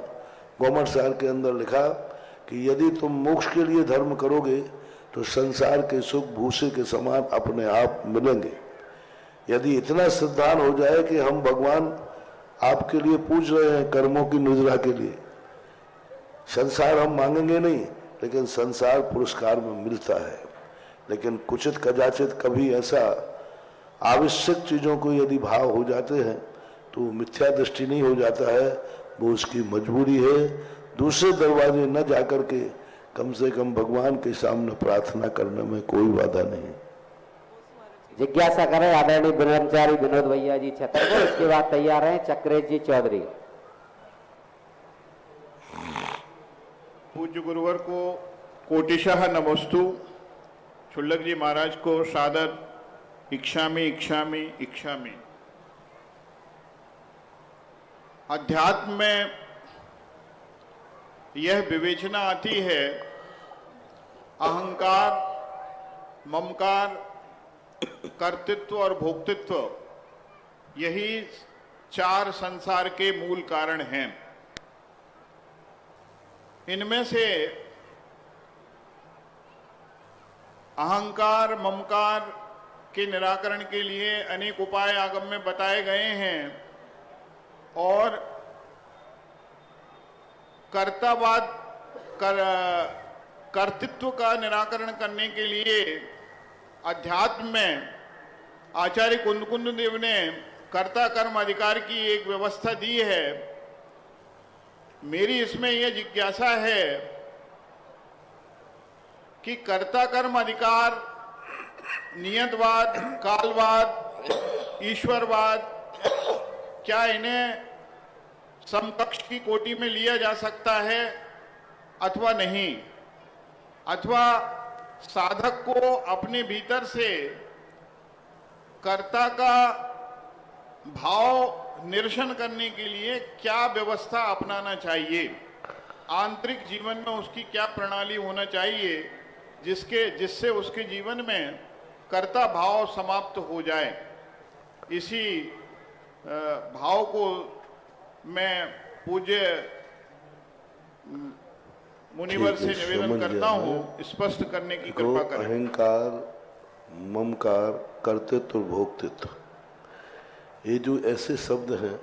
गौमर सार के अंदर लिखा कि यदि तुम मोक्ष के लिए धर्म करोगे तो संसार के सुख भूसे के समान अपने आप मिलेंगे। यदि इतना सिद्धांत हो जाए कि हम भगवान आपके लिए पूछ रहे हैं कर्मों की नुजरा के लिए, संसार हम मांगेंगे नहीं, लेकिन संसार पुरस्कार में मिलता है। लेकिन कुचित कदाचित कभी ऐसा आवश्यक चीजों को यदि भाव हो जाते हैं तो मिथ्या दृष्टि नहीं हो जाता है, वो उसकी मजबूरी है। दूसरे दरवाजे न जाकर के कम से कम भगवान के सामने प्रार्थना करने में कोई बाधा नहीं। जिज्ञासा करें आदरणीय ब्रह्मचारी विनोद भैया जी छतरपुर। इसके बाद तैयार हैं चक्रेश जी चौधरी। पूज्य गुरुवर को कोटिशः नमोस्तु। छुल्लक जी महाराज को सादर इच्छामि इच्छामि इच्छामि। अध्यात्म में यह विवेचना आती है, अहंकार, ममकार, कर्तृत्व और भोक्तृत्व यही चार संसार के मूल कारण हैं। इनमें से अहंकार ममकार के निराकरण के लिए अनेक उपाय आगम में बताए गए हैं और कर्तावाद कर्तृत्व का निराकरण करने के लिए अध्यात्म में आचार्य कुंद देव ने कर्ता कर्म अधिकार की एक व्यवस्था दी है। मेरी इसमें यह जिज्ञासा है कि कर्ता कर्म अधिकार, नियतवाद, कालवाद, ईश्वरवाद, क्या इन्हें समकक्ष की कोटि में लिया जा सकता है अथवा नहीं, अथवा साधक को अपने भीतर से कर्ता का भाव निरसन करने के लिए क्या व्यवस्था अपनाना चाहिए, आंतरिक जीवन में उसकी क्या प्रणाली होना चाहिए जिससे उसके जीवन में कर्ता भाव समाप्त हो जाए। इसी भाव को मैं पूज्य मुनिवर से निवेदन करता हूँ स्पष्ट करने की कृपा करें। अहंकार, ममकार, कर्तृत्व और भोक्तृत्व, ये जो ऐसे शब्द हैं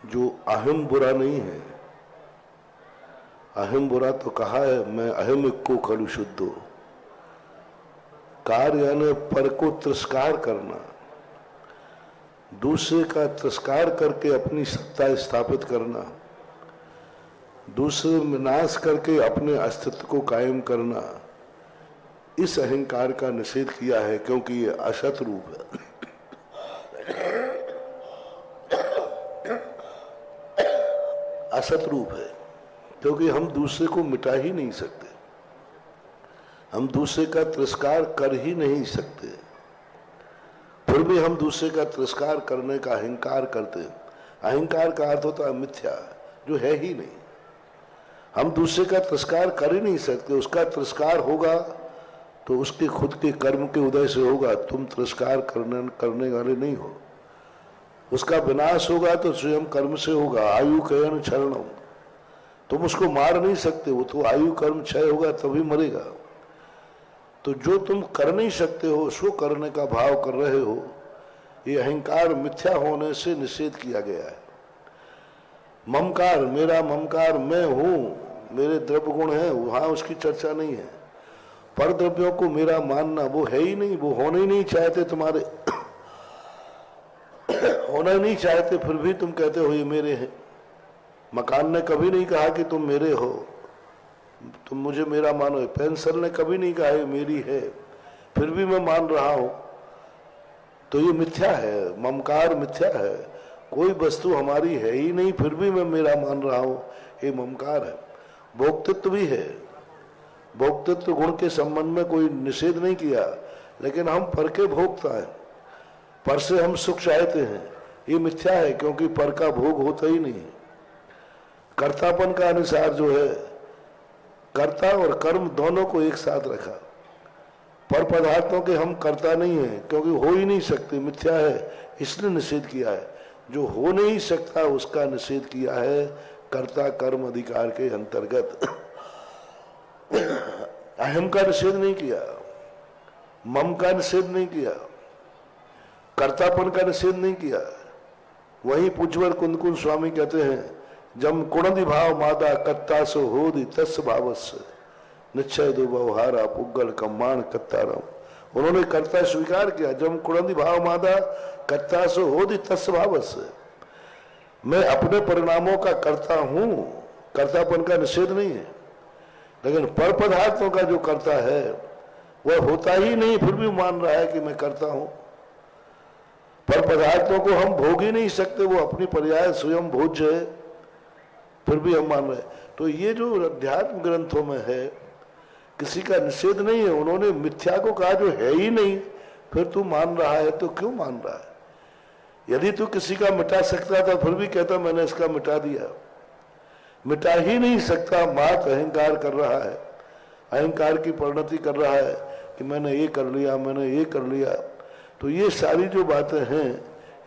जो अहम बुरा नहीं है। अहम बुरा तो कहा है, मैं अहम को खलु शुद्धो। कार यानी पर को तिरस्कार करना, दूसरे का तिरस्कार करके अपनी सत्ता स्थापित करना, दूसरे में नाश करके अपने अस्तित्व को कायम करना, इस अहंकार का निषेध किया है क्योंकि ये असत रूप है। असत रूप है क्योंकि हम दूसरे को मिटा ही नहीं सकते, हम दूसरे का तिरस्कार कर ही नहीं सकते, फिर भी हम दूसरे का तिरस्कार करने का अहंकार करते हैं। अहंकार का अर्थ होता है मिथ्या, जो है ही नहीं। हम दूसरे का तिरस्कार कर ही नहीं सकते। उसका तिरस्कार होगा तो उसके खुद के कर्म के उदय से होगा, तुम तिरस्कार करने वाले नहीं हो। उसका विनाश होगा तो स्वयं कर्म से होगा। आयु कयन क्षरणम, तुम उसको मार नहीं सकते, वो तो आयु कर्म क्षय होगा तभी मरेगा। तो जो तुम कर नहीं सकते हो उसको करने का भाव कर रहे हो, ये अहंकार मिथ्या होने से निषेध किया गया है। ममकार, मेरा ममकार, मैं हूं, मेरे द्रव्य गुण है, वहां उसकी चर्चा नहीं है। पर द्रव्यों को मेरा मानना, वो है ही नहीं, वो होने ही नहीं चाहते तुम्हारे होना नहीं चाहते, फिर भी तुम कहते हो ये मेरे हैं। मकान ने कभी नहीं कहा कि तुम मेरे हो, तुम मुझे मेरा मानो। पेंसिल ने कभी नहीं कहा ये मेरी है, फिर भी मैं मान रहा हूं। तो ये मिथ्या है, ममकार मिथ्या है। कोई वस्तु हमारी है ही नहीं, फिर भी मैं मेरा मान रहा हूं, ये ममकार है। भोक्तृत्व भी है, भोक्तृत्व गुण के संबंध में कोई निषेध नहीं किया, लेकिन हम पर के भोगता है, पर से हम सुख चाहते हैं, ये मिथ्या है क्योंकि पर का भोग होता ही नहीं। कर्तापन का अनुसार जो है, कर्ता और कर्म दोनों को एक साथ रखा। पर पदार्थों के हम कर्ता नहीं है क्योंकि हो ही नहीं सकते, मिथ्या है, इसलिए निषेध किया है। जो हो नहीं सकता उसका निषेध किया है कर्ता कर्म अधिकार के अंतर्गत। अहम का निषेध नहीं किया, मम का निषेध नहीं किया, कर्तापन का निषेध नहीं किया। वही पूज्यवर कुंद स्वामी कहते हैं, जम कुणदि भाव मादा कत्ता सो होदि तस् भावस्य निश्चय दो व्यवहारा पुग्गल कम्माण कत्तारम। उन्होंने कर्ता स्वीकार किया। जम कुणदि भाव मादा कत्ता सो होदि तस् भावस्य, मैं अपने परिणामों का कर्ता हूं, कर्तापन का निषेध नहीं है। लेकिन पर पदार्थों का जो कर्ता है वह होता ही नहीं, फिर भी मान रहा है कि मैं करता हूं। पर पदार्थों को हम भोग ही नहीं सकते, वो अपनी पर्याय स्वयं भोज्य है, फिर भी हम मान रहे। तो ये जो अध्यात्म ग्रंथों में है, किसी का निषेध नहीं है। उन्होंने मिथ्या को कहा जो है ही नहीं, फिर तू मान रहा है तो क्यों मान रहा है? यदि तू किसी का मिटा सकता था फिर भी कहता मैंने इसका मिटा दिया। मिटा ही नहीं सकता, मात अहंकार कर रहा है, अहंकार की परिणति कर रहा है कि मैंने ये कर लिया, मैंने ये कर लिया। तो ये सारी जो बातें हैं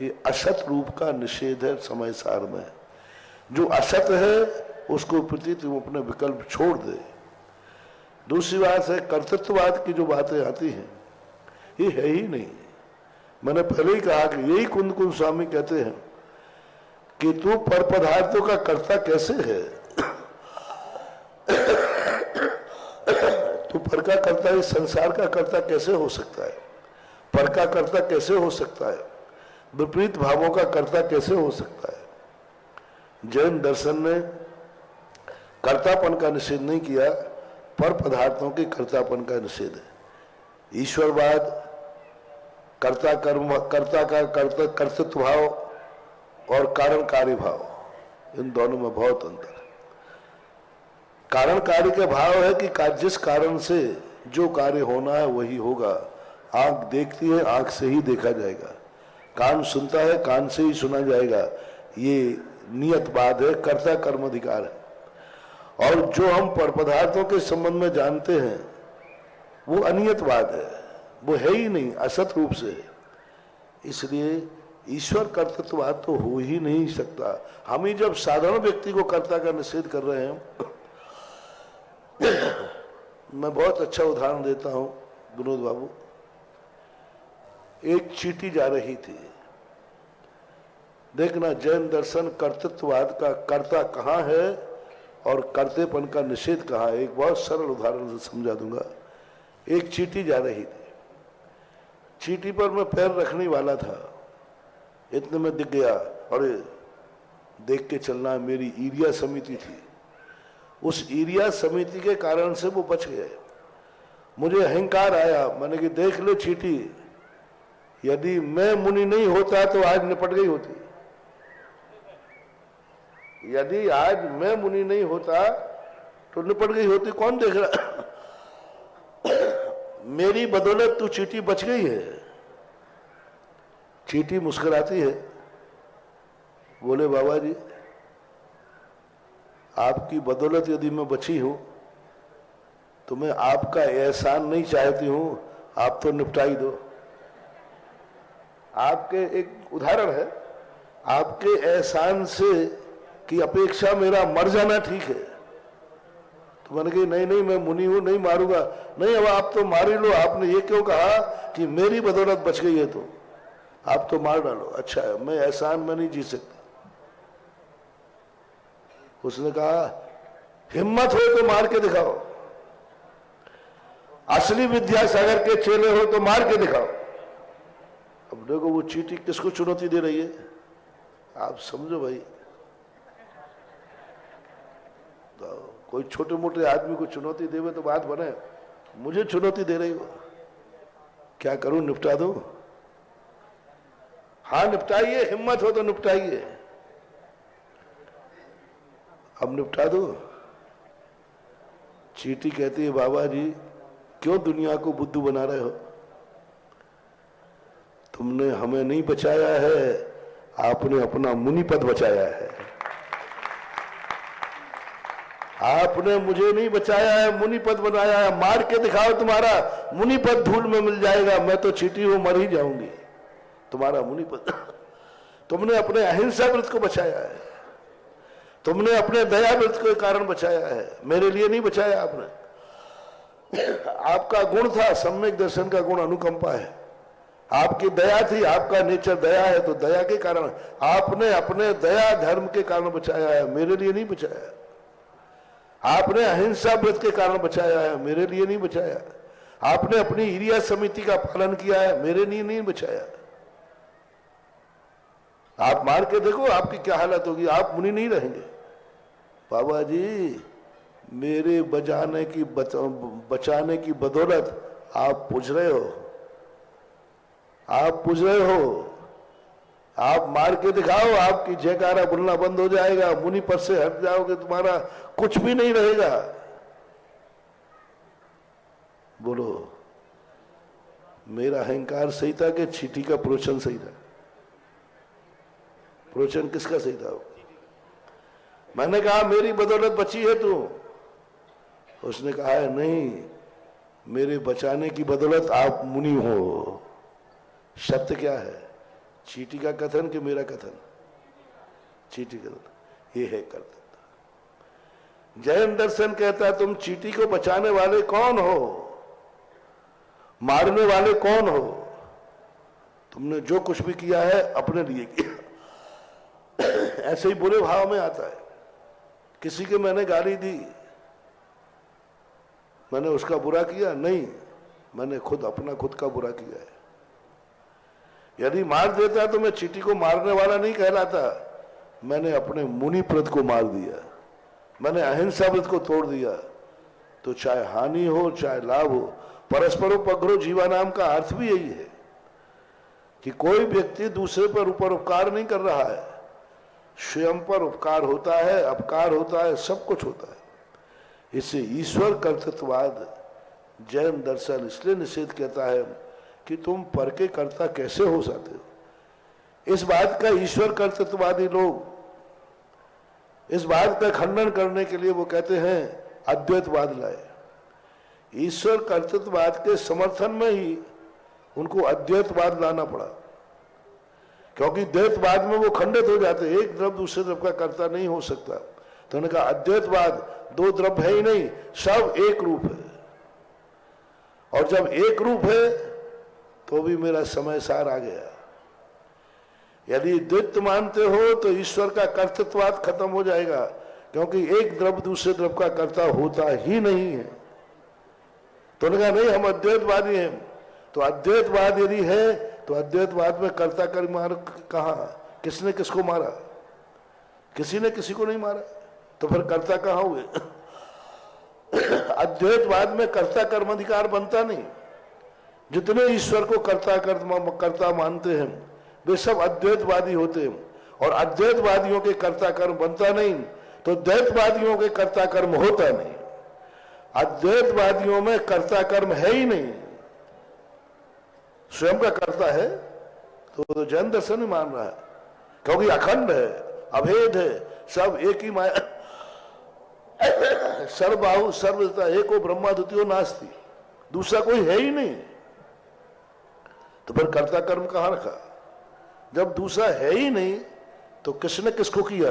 ये असत रूप का निषेध है समय सार में। जो असत है उसको प्रति तुम अपने विकल्प छोड़ दे। दूसरी बात है कर्तृत्ववाद की जो बातें आती हैं ये है ही नहीं। मैंने पहले ही कहा कि यही कुंद कुंद स्वामी कहते हैं कि तू पर पदार्थों का कर्ता कैसे है, तू पर का कर्ता इस संसार का कर्ता कैसे हो सकता है, पर का कर्ता कैसे हो सकता है, विपरीत भावों का कर्ता कैसे हो सकता है। जैन दर्शन ने कर्तापन का निषेध नहीं किया, पर पदार्थों के कर्तापन का निषेध है। ईश्वरवाद कर्ता कर्म, कर्ता का कर्तृत्व भाव और कारण कार्य भाव, इन दोनों में बहुत अंतर है। कारण कार्य का भाव है कि जिस कारण से जो कार्य होना है वही होगा। आंख देखती है, आंख से ही देखा जाएगा, कान सुनता है, कान से ही सुना जाएगा। ये नियत बात है, कर्ता कर्म अधिकार है। और जो हम पर पदार्थों के संबंध में जानते हैं वो अनियत बात है, वो है ही नहीं, असत रूप से है। इसलिए ईश्वर कर्तृत्ववाद तो हो ही नहीं सकता। हम ही जब साधारण व्यक्ति को कर्ता का निषेध कर रहे हैं मैं बहुत अच्छा उदाहरण देता हूं विनोद बाबू। एक चींटी जा रही थी, देखना जैन दर्शन कर्तृत्ववाद का कर्ता कहां है और कर्तेपन का निषेध कहां है। एक बहुत सरल उदाहरण से समझा दूंगा। एक चींटी जा रही थी, चींटी पर मैं पैर रखने वाला था, इतने में दिख गया, और देख के चलना मेरी ईरिया समिति थी। उस ईरिया समिति के कारण से वो बच गए। मुझे अहंकार आया, मैंने कि देख ले चींटी, यदि मैं मुनि नहीं होता तो आज निपट गई होती। यदि आज मैं मुनि नहीं होता तो निपट गई होती। कौन देख रहा मेरी बदौलत तू चींटी बच गई है। चींटी मुस्कुराती है, बोले बाबा जी आपकी बदौलत यदि मैं बची हूं तो मैं आपका एहसान नहीं चाहती हूं, आप तो निपटाई दो। आपके एक उदाहरण है, आपके एहसान से की अपेक्षा मेरा मर जाना ठीक है। तो मैंने कही नहीं नहीं मैं मुनि हूं, नहीं मारूंगा। नहीं अब आप तो मार ही लो, आपने ये क्यों कहा कि मेरी बदौलत बच गई है तो आप तो मार डालो। अच्छा है, मैं एहसान में नहीं जी सकती। उसने कहा हिम्मत हो तो मार के दिखाओ, असली विद्यासागर के चेले हो तो मार के दिखाओ। अब देखो वो चींटी किसको चुनौती दे रही है, आप समझो भाई। तो कोई छोटे मोटे आदमी को चुनौती देवे तो बात बने, मुझे चुनौती दे रही हो, क्या करूं, निपटा दो? हाँ निपटाइए, हिम्मत हो तो निपटाइए। अब निपटा दो। चींटी कहती है बाबा जी क्यों दुनिया को बुद्धू बना रहे हो, तुमने हमें नहीं बचाया है, आपने अपना मुनि पद बचाया है। आपने मुझे नहीं बचाया है, मुनि पद बनाया है। मार के दिखाओ, तुम्हारा मुनि पद धूल में मिल जाएगा। मैं तो चींटी हूं, मर ही जाऊंगी, तुम्हारा मुनि पद। तुमने अपने अहिंसा व्रत को बचाया है, तुमने अपने दया व्रत के कारण बचाया है, मेरे लिए नहीं बचाया आपने। आपका गुण था सम्यक दर्शन का गुण, अनुकंपा है, आपकी दया थी, आपका नेचर दया है, तो दया के कारण आपने अपने दया धर्म के कारण बचाया है, मेरे लिए नहीं बचाया। आपने अहिंसा व्रत के कारण बचाया है, मेरे लिए नहीं बचाया। आपने अपनी ईरिया समिति का पालन किया है, मेरे लिए नहीं बचाया। आप मार के देखो आपकी क्या हालत होगी, आप मुनि नहीं रहेंगे। बाबा जी मेरे बचाने की बदौलत आप पूछ रहे हो, आप पूछ रहे हो। आप मार के दिखाओ, आपकी जयकारा बोलना बंद हो जाएगा, मुनि पद से हट जाओगे, तुम्हारा कुछ भी नहीं रहेगा। बोलो मेरा अहंकार सही था कि चींटी का प्रोचन सही था? प्रोचन किसका सही था? मैंने कहा मेरी बदौलत बची है तू, उसने कहा है नहीं, मेरे बचाने की बदौलत आप मुनि हो। सत्य क्या है, चींटी का कथन कि मेरा कथन? चींटी का कथन। ये है कर्तव्य। जैन दर्शन कहता है तुम चींटी को बचाने वाले कौन हो, मारने वाले कौन हो? तुमने जो कुछ भी किया है अपने लिए किया। ऐसे ही बुरे भाव में आता है। किसी के मैंने गाली दी, मैंने उसका बुरा किया? नहीं, मैंने खुद का बुरा किया है। यदि मार देता तो मैं चींटी को मारने वाला नहीं कहलाता, मैंने अपने मुनि व्रत को मार दिया, मैंने अहिंसा व्रत को तोड़ दिया। तो चाहे हानि हो चाहे लाभ हो, परस्परोपग्रो जीवानाम का अर्थ भी यही है कि कोई व्यक्ति दूसरे पर उपकार नहीं कर रहा है, स्वयं पर उपकार होता है, अपकार होता है, सब कुछ होता है। इससे ईश्वर कर्तृत्ववाद जैन दर्शन इसलिए निषेध कहता है कि तुम पर के कर्ता कैसे हो सकते हो। इस बात का ईश्वर कर्तृत्ववादी लोग इस बात का खंडन करने के लिए वो कहते हैं अद्वैतवाद लाए। ईश्वर कर्तृत्ववाद के समर्थन में ही उनको अद्वैतवाद लाना पड़ा, क्योंकि द्वैतवाद में वो खंडित हो जाते, एक द्रव्य दूसरे द्रव्य का कर्ता नहीं हो सकता। तो उन्होंने कहा अद्वैतवाद दो द्रव्य है ही नहीं, सब एक रूप है, और जब एक रूप है तो भी मेरा समय सार आ गया। यदि द्वैत मानते हो तो ईश्वर का कर्तृत्ववाद खत्म हो जाएगा, क्योंकि एक द्रव्य दूसरे द्रव्य का कर्ता होता ही नहीं है। तो उन्होंने कहा नहीं, हम अद्वैतवादी हैं। तो अद्वैतवाद यदि है तो अद्वैतवाद में कर्ता कर्म मार कहा, किसने किसको मारा? किसी ने किसी को नहीं मारा, तो फिर कर्ता कहाँ हुए? अद्वैतवाद में कर्ता कर्म अधिकार बनता नहीं। जितने ईश्वर को कर्ता मानते हैं वे सब अद्वैतवादी होते हैं, और अद्वैतवादियों के कर्ता कर्म बनता नहीं, तो द्वैतवादियों के कर्ता कर्म होता नहीं। अद्वैतवादियों में कर्ता कर्म है ही नहीं, स्वयं का कर्ता है। तो जैन दर्शन ही मान रहा है, क्योंकि अखंड है, अभेद है, सब एक ही माया, सर्वबाहु सर्वता एको ब्रह्मा द्वितीयो नास्ति, दूसरा कोई है ही नहीं। तो फिर कर्ता कर्म कहां रखा? जब दूसरा है ही नहीं तो किसने किसको किया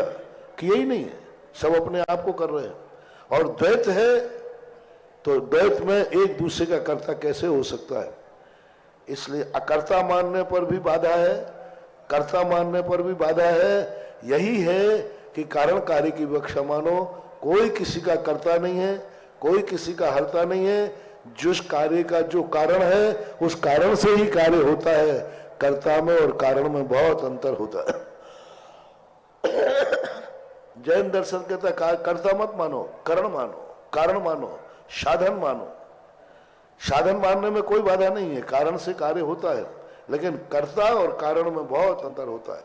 ही नहीं है, सब अपने आप को कर रहे हैं। और द्वैत है तो द्वैत में एक दूसरे का कर्ता कैसे हो सकता है? इसलिए अकर्ता मानने पर भी बाधा है, कर्ता मानने पर भी बाधा है। यही है कि कारण कार्य की विवक्षा मानो, कोई किसी का कर्ता नहीं है, कोई किसी का हर्ता नहीं है। जिस कार्य का जो कारण है उस कारण से ही कार्य होता है। कर्ता में और कारण में बहुत अंतर होता है। जैन दर्शन कहता कर्ता मत मानो, करण मानो, कारण मानो, साधन मानो। साधन मानने में कोई बाधा नहीं है, कारण से कार्य होता है, लेकिन कर्ता और कारण में बहुत अंतर होता है,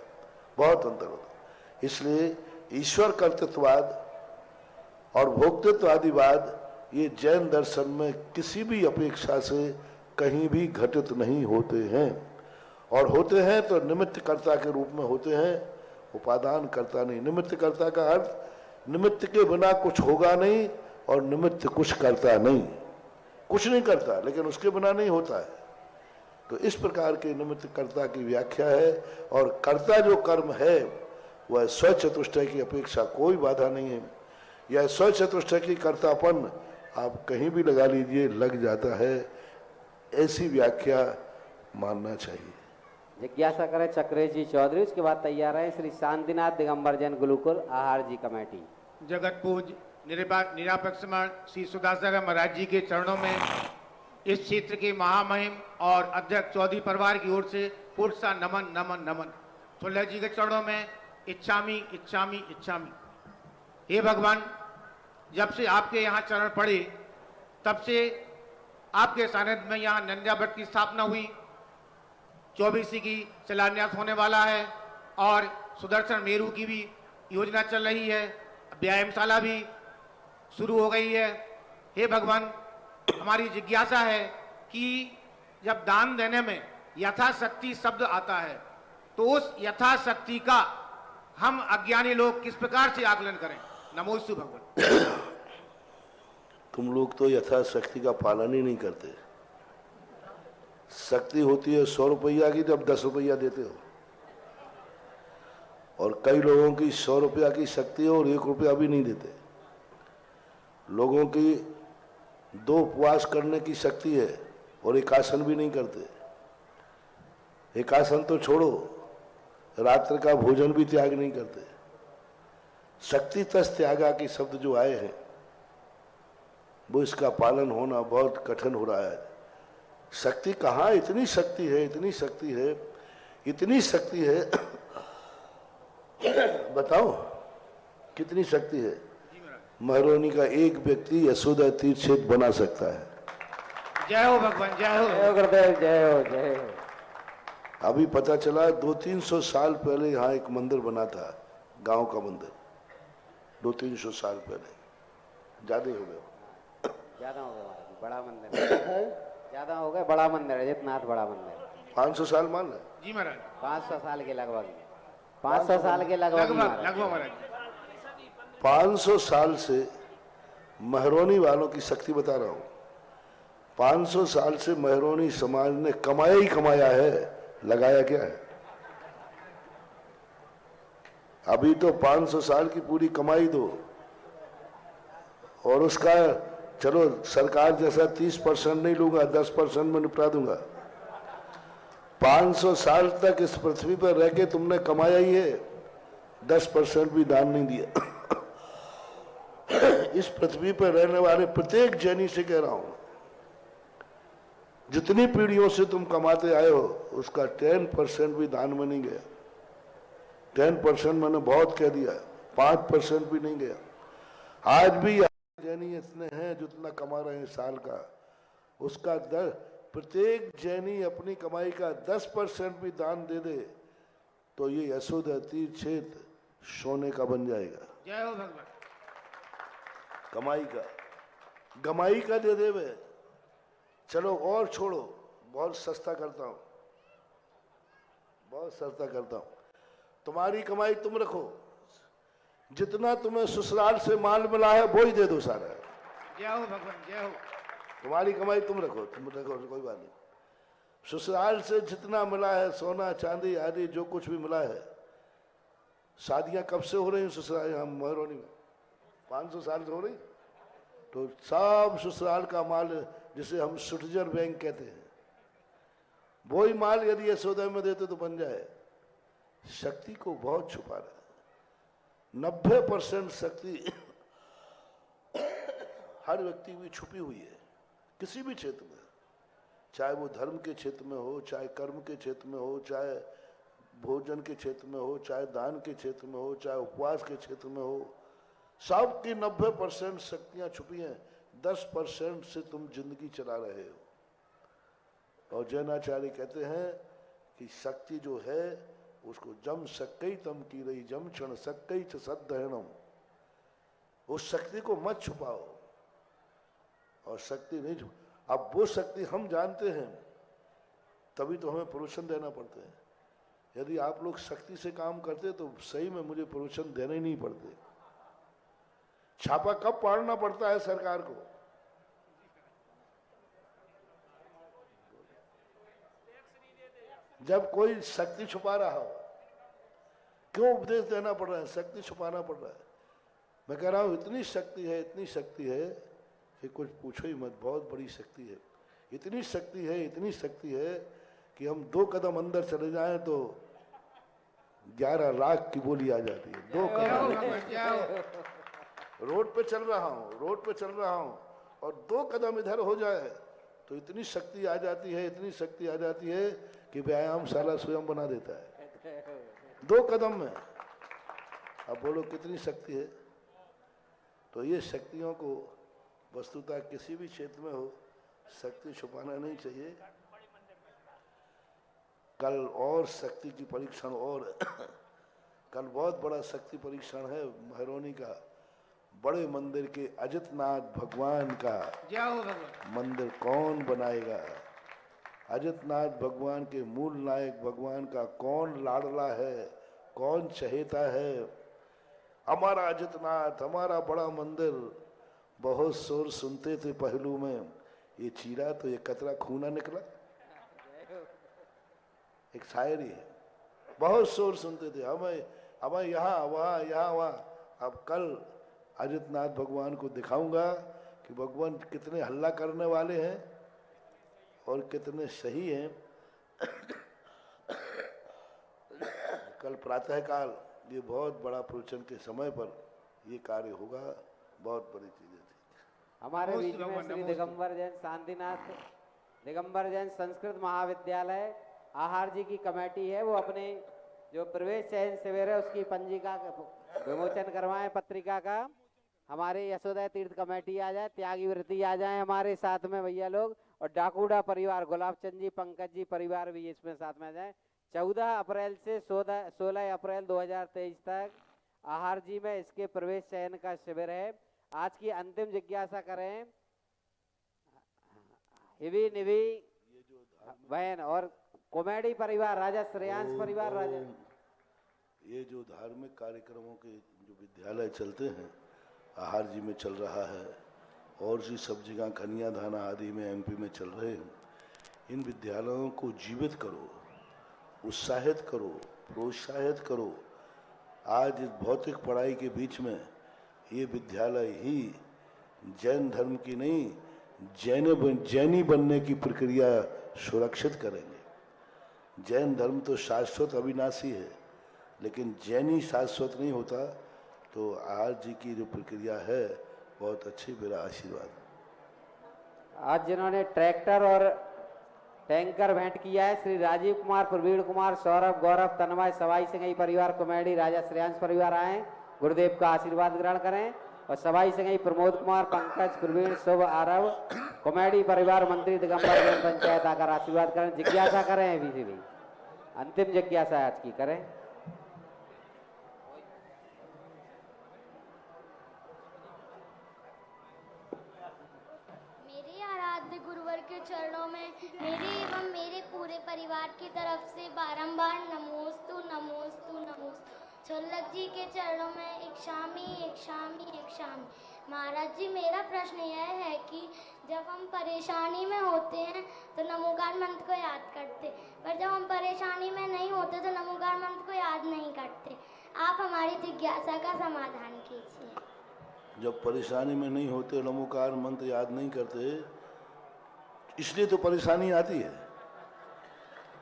बहुत अंतर होता है। इसलिए ईश्वर कर्तृत्ववाद और भोक्तृत्ववादीवाद ये जैन दर्शन में किसी भी अपेक्षा से कहीं भी घटित नहीं होते हैं, और होते हैं तो निमित्त कर्ता के रूप में होते हैं, उपादान कर्ता नहीं। निमित्त कर्ता का अर्थ निमित्त के बिना कुछ होगा नहीं, और निमित्त कुछ करता नहीं, कुछ नहीं करता लेकिन उसके बिना नहीं होता है। तो इस प्रकार के निमित्त कर्ता की व्याख्या है, और कर्ता जो कर्म है वह स्वचतुष्टय की अपेक्षा कोई बाधा नहीं है। यह स्वचतुष्टय की कर्तापन आप कहीं भी लगा लीजिए, लग जाता है। ऐसी व्याख्या मानना चाहिए। जिज्ञासा करें चक्रेश जी चौधरी, उसके बाद तैयार है श्री शांतिनाथ दिगंबर जैन गुरुकुल आहार जी कमेटी। जगत पूज निरापक्षमण श्री सुधासागर महाराज जी के चरणों में इस क्षेत्र के महामहिम और अध्यक्ष चौधरी परिवार की ओर से पूर्ण सा नमन नमन नमन। तुल्ला जी के चरणों में इच्छामी इच्छामी इच्छामी। हे भगवान, जब से आपके यहाँ चरण पड़े तब से आपके सानिध्य में यहाँ नंदा भट्ट की स्थापना हुई, 24 की शिलान्यास होने वाला है, और सुदर्शन मेरू की भी योजना चल रही है, व्यायामशाला भी शुरू हो गई है। हे भगवान, हमारी जिज्ञासा है कि जब दान देने में यथाशक्ति शब्द आता है तो उस यथाशक्ति का हम अज्ञानी लोग किस प्रकार से आकलन करें? नमोस्तु भगवान। तुम लोग तो यथाशक्ति का पालन ही नहीं करते। शक्ति होती है 100 रुपया की, जब 10 रुपया देते हो, और कई लोगों की 100 रुपया की शक्ति है और 1 रुपया भी नहीं देते। लोगों की 2 उपवास करने की शक्ति है और एक आसन भी नहीं करते। एक आसन तो छोड़ो, रात्र का भोजन भी त्याग नहीं करते। शक्ति तस त्यागा के शब्द जो आए हैं वो इसका पालन होना बहुत कठिन हो रहा है। शक्ति कहाँ, इतनी शक्ति है, इतनी शक्ति है, इतनी शक्ति है बताओ कितनी शक्ति है। महरौनी का एक व्यक्ति यशोदा तीर्थ क्षेत्र बना सकता है। जय हो भगवान, जय हो। जय हो गुरुदेव, जय हो, जय हो। अभी पता चला 200-300 साल पहले यहाँ एक मंदिर बना था, गांव का मंदिर। 200-300 साल पहले, ज्यादा हो गए, ज्यादा हो गया महाराज, बड़ा मंदिर है। ज्यादा हो गया, बड़ा मंदिर है, जितनाथ बड़ा मंदिर। 500 साल मान ले। जी महाराज, 500 साल के लगभग, 500 साल के लगभग लगभग महाराज। 500 साल से महरौनी वालों की शक्ति बता रहा हूं। 500 साल से महरौनी समाज ने कमाया ही कमाया है, लगाया क्या है? अभी तो 500 साल की पूरी कमाई दो और उसका चलो सरकार जैसा 30% नहीं लूंगा, 10% में निपटा दूंगा। 500 साल तक इस पृथ्वी पर रह के तुमने कमाया ही है, 10% भी दान नहीं दिया। इस पृथ्वी पर रहने वाले प्रत्येक जैनी से कह रहा हूं, जितनी पीढ़ियों से तुम कमाते आए हो उसका 10% भी दान में नहीं गया। 10% मैंने बहुत कह दिया, 5% भी नहीं गया। आज भी जैनी इतने हैं जितना कमा रहे हैं साल का, उसका प्रत्येक जैनी अपनी कमाई का 10% भी दान दे दे तो ये यशोदा तीर्थ क्षेत्र सोने का बन जाएगा। जय हो भगवान। कमाई का दे दे वे। चलो और छोड़ो, बहुत सस्ता करता हूं, बहुत सस्ता करता हूं। तुम्हारी कमाई तुम रखो, जितना तुम्हें ससुराल से माल मिला है वो ही दे दो सारा। जय हो भगवान, जय हो। तुम्हारी कमाई तुम रखो, कोई बात नहीं। ससुराल से जितना मिला है, सोना चांदी आदि जो कुछ भी मिला है, शादियां कब से हो रही हैं ससुराल, यहाँ महरौनी में 500 साल से हो रही, तो सब ससुराल का माल जिसे हम सुटजर बैंक कहते हैं, वही माल यदि यशोदा में देते तो बन जाए। शक्ति को बहुत छुपा रहा है। 90% शक्ति हर व्यक्ति में छुपी हुई है, किसी भी क्षेत्र में, चाहे वो धर्म के क्षेत्र में हो, चाहे कर्म के क्षेत्र में हो, चाहे भोजन के क्षेत्र में हो, चाहे दान के क्षेत्र में हो, चाहे उपवास के क्षेत्र में हो। सबकी 90% शक्तियां छुपी हैं, 10% से तुम जिंदगी चला रहे हो। और जैनाचार्य कहते हैं कि शक्ति जो है उसको जम सक्कई तम की रही जम क्षण सक्कई च सदहनम। उस शक्ति को मत छुपाओ, और शक्ति नहीं छुपा। अब वो शक्ति हम जानते हैं, तभी तो हमें प्रोत्साहन देना पड़ता है। यदि आप लोग शक्ति से काम करते तो सही में मुझे प्रोत्साहन देने ही नहीं पड़ते। छापा कब पाड़ना पड़ता है सरकार को? जब कोई शक्ति छुपा रहा हो। क्यों उपदेश देना पड़ रहा है? शक्ति छुपाना पड़ रहा है। मैं कह रहा हूं इतनी शक्ति है, इतनी शक्ति है कि कुछ पूछो ही मत, बहुत बड़ी शक्ति है। इतनी शक्ति है, इतनी शक्ति है कि हम 2 कदम अंदर चले जाएं तो 11 लाख की बोली आ जाती है। 2 कदम रोड पे चल रहा हूं और 2 कदम इधर हो जाए तो इतनी शक्ति आ जाती है, इतनी शक्ति आ जाती है कि व्यायामशाला स्वयं बना देता है 2 कदम में। अब बोलो कितनी शक्ति है। तो ये शक्तियों को वस्तुतः किसी भी क्षेत्र में हो, शक्ति छुपाना नहीं चाहिए। कल और शक्ति की परीक्षण, और कल बहुत बड़ा शक्ति परीक्षण है महरौनी का। बड़े मंदिर के अजितनाथ भगवान का मंदिर कौन बनाएगा? अजितनाथ भगवान के मूल नायक भगवान का कौन लाडला है, कौन चहेता है? हमारा अजितनाथ, हमारा बड़ा मंदिर। बहुत शोर सुनते थे पहलू में, ये चीरा तो ये कतरा खूना निकला। एक शायरी है, बहुत शोर सुनते थे हमें यहाँ वहाँ, यहाँ वहाँ। अब कल आदित्यनाथ भगवान को दिखाऊंगा कि भगवान कितने हल्ला करने वाले हैं और कितने सही हैं। कल प्रातःकाल ये बहुत बड़ा प्रवचन के समय पर ये कार्य होगा, बहुत बड़ी चीजें थी। हमारे बीच में श्री दिगंबर जैन शांतिनाथ दिगंबर जैन संस्कृत महाविद्यालय आहार जी की कमेटी है, वो अपने जो प्रवेश चयन शिविर है उसकी पंजिका का विमोचन करवाएं, पत्रिका का। हमारे यशोदय तीर्थ कमेटी आ जाए, त्यागी वृत्ति आ जाए हमारे साथ में भैया लोग, और डाकूडा परिवार गुलाब चंद जी, पंकज जी परिवार भी इसमें साथ में आ जाए। 14 अप्रैल से 16 अप्रैल 2023 तक आहार जी में इसके प्रवेश चयन का शिविर है। आज की अंतिम जिज्ञासा करें हिवी निवी बहन और कॉमेडी परिवार राजा श्रेयांश परिवार राजा। ये जो धार्मिक कार्यक्रमों के जो विद्यालय चलते हैं आहार जी में चल रहा है और जी सब जगह कन्यादान आदि में एमपी में चल रहे हैं, इन विद्यालयों को जीवित करो, उत्साहित करो, प्रोत्साहित करो। आज इस भौतिक पढ़ाई के बीच में ये विद्यालय ही जैन धर्म की नहीं जैनी बनने की प्रक्रिया सुरक्षित करेंगे। जैन धर्म तो शाश्वत अविनाशी है, लेकिन जैनी शाश्वत नहीं होता। तो आज जी की जो प्रक्रिया है बहुत अच्छी, मेरा आशीर्वाद। आज जिन्होंने ट्रैक्टर और टैंकर भेंट किया है श्री राजीव कुमार, प्रवीण कुमार, सौरभ, गौरव, तन्मय, सवाई सिंघई परिवार कॉमेडी राजा श्रेयांश परिवार आए, गुरुदेव का आशीर्वाद ग्रहण करें। और सवाई सिंघई प्रमोद कुमार, पंकज, प्रवीण, शुभ, आरव कॉमेडी परिवार मंत्री दिगंबर जैन पंचायत आकर आशीर्वाद करें। जिज्ञासा करें अभी भी अंतिम जिज्ञासा आज की करें। आराध्य गुरुवर के चरणों में मेरे एवं मेरे पूरे परिवार की तरफ से बारंबार नमोस्तु नमोस्तु नमोस्तु। छोलक जी के चरणों में इक्षामी इक्षामी इक्षामी। महाराज जी, मेरा प्रश्न यह है कि जब हम परेशानी में होते हैं तो नमोकार मंत्र को याद करते, पर जब हम परेशानी में नहीं होते तो नमोकार मंत्र को याद नहीं करते। आप हमारी जिज्ञासा का समाधान कीजिए। जब परेशानी में नहीं होते नमोकार मंत्र याद नहीं करते, इसलिए तो परेशानी आती है।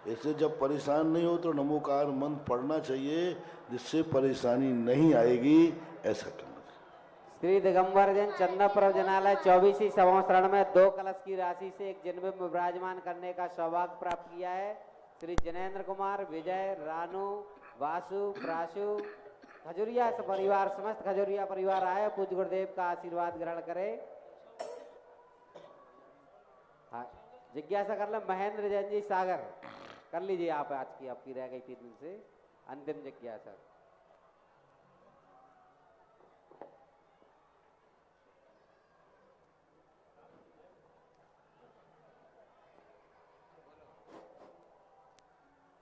इसलिए जब परेशान नहीं हो तो नमोकार मंत्र पढ़ना चाहिए, जिससे परेशानी नहीं आएगी, ऐसा करना चाहिए। श्री दिगंबर जैन चंदा प्रवचनालय 24वीं संवत्सरण में 2 कलश की राशि से एक जन्म विराजमान करने का सौभाग्य प्राप्त किया है। श्री जिनेन्द्र कुमार, विजय, रानू, वासु, प्राशु, खजुरिया परिवार, समस्त खजुरिया परिवार आए, पूज्य गुरुदेव का आशीर्वाद ग्रहण करें। हाँ, जिज्ञासा कर ले महेंद्र जैन जी सागर, कर लीजिए आप। आज की आपकी रह गई 3 दिन से अंतिम जिज्ञासा।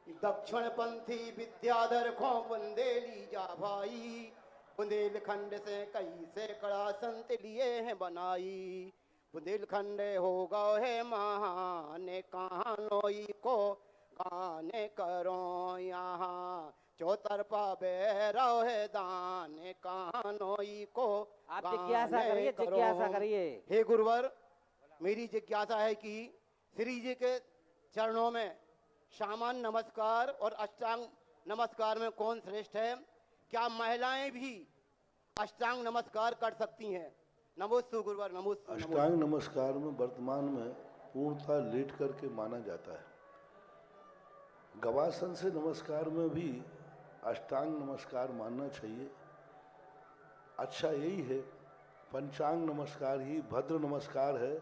दक्षिण पंथी विद्याधर खो बुंदेली जा भाई, बुंदेलखंड से कई सैकड़ा संत लिए हैं बनाई। बुंदेलखंड हो गए है महान, कहानोई को गाने करो यहाँ। चौतरफा बेरो है दान, कहानोई को आप जिज्ञासा करिए, जिज्ञासा करिए। हे गुरुवर, मेरी जिज्ञासा है कि श्री जी के चरणों में सामान्य नमस्कार और अष्टांग नमस्कार में कौन श्रेष्ठ है? क्या महिलाएं भी अष्टांग नमस्कार कर सकती हैं? नमोस्तु गुरुवर, नमोस्तु। अष्टांग नमस्कार में वर्तमान में पूर्णतः लेट करके माना जाता है। गवासन से नमस्कार में भी अष्टांग नमस्कार मानना चाहिए। अच्छा यही है, पंचांग नमस्कार ही भद्र नमस्कार है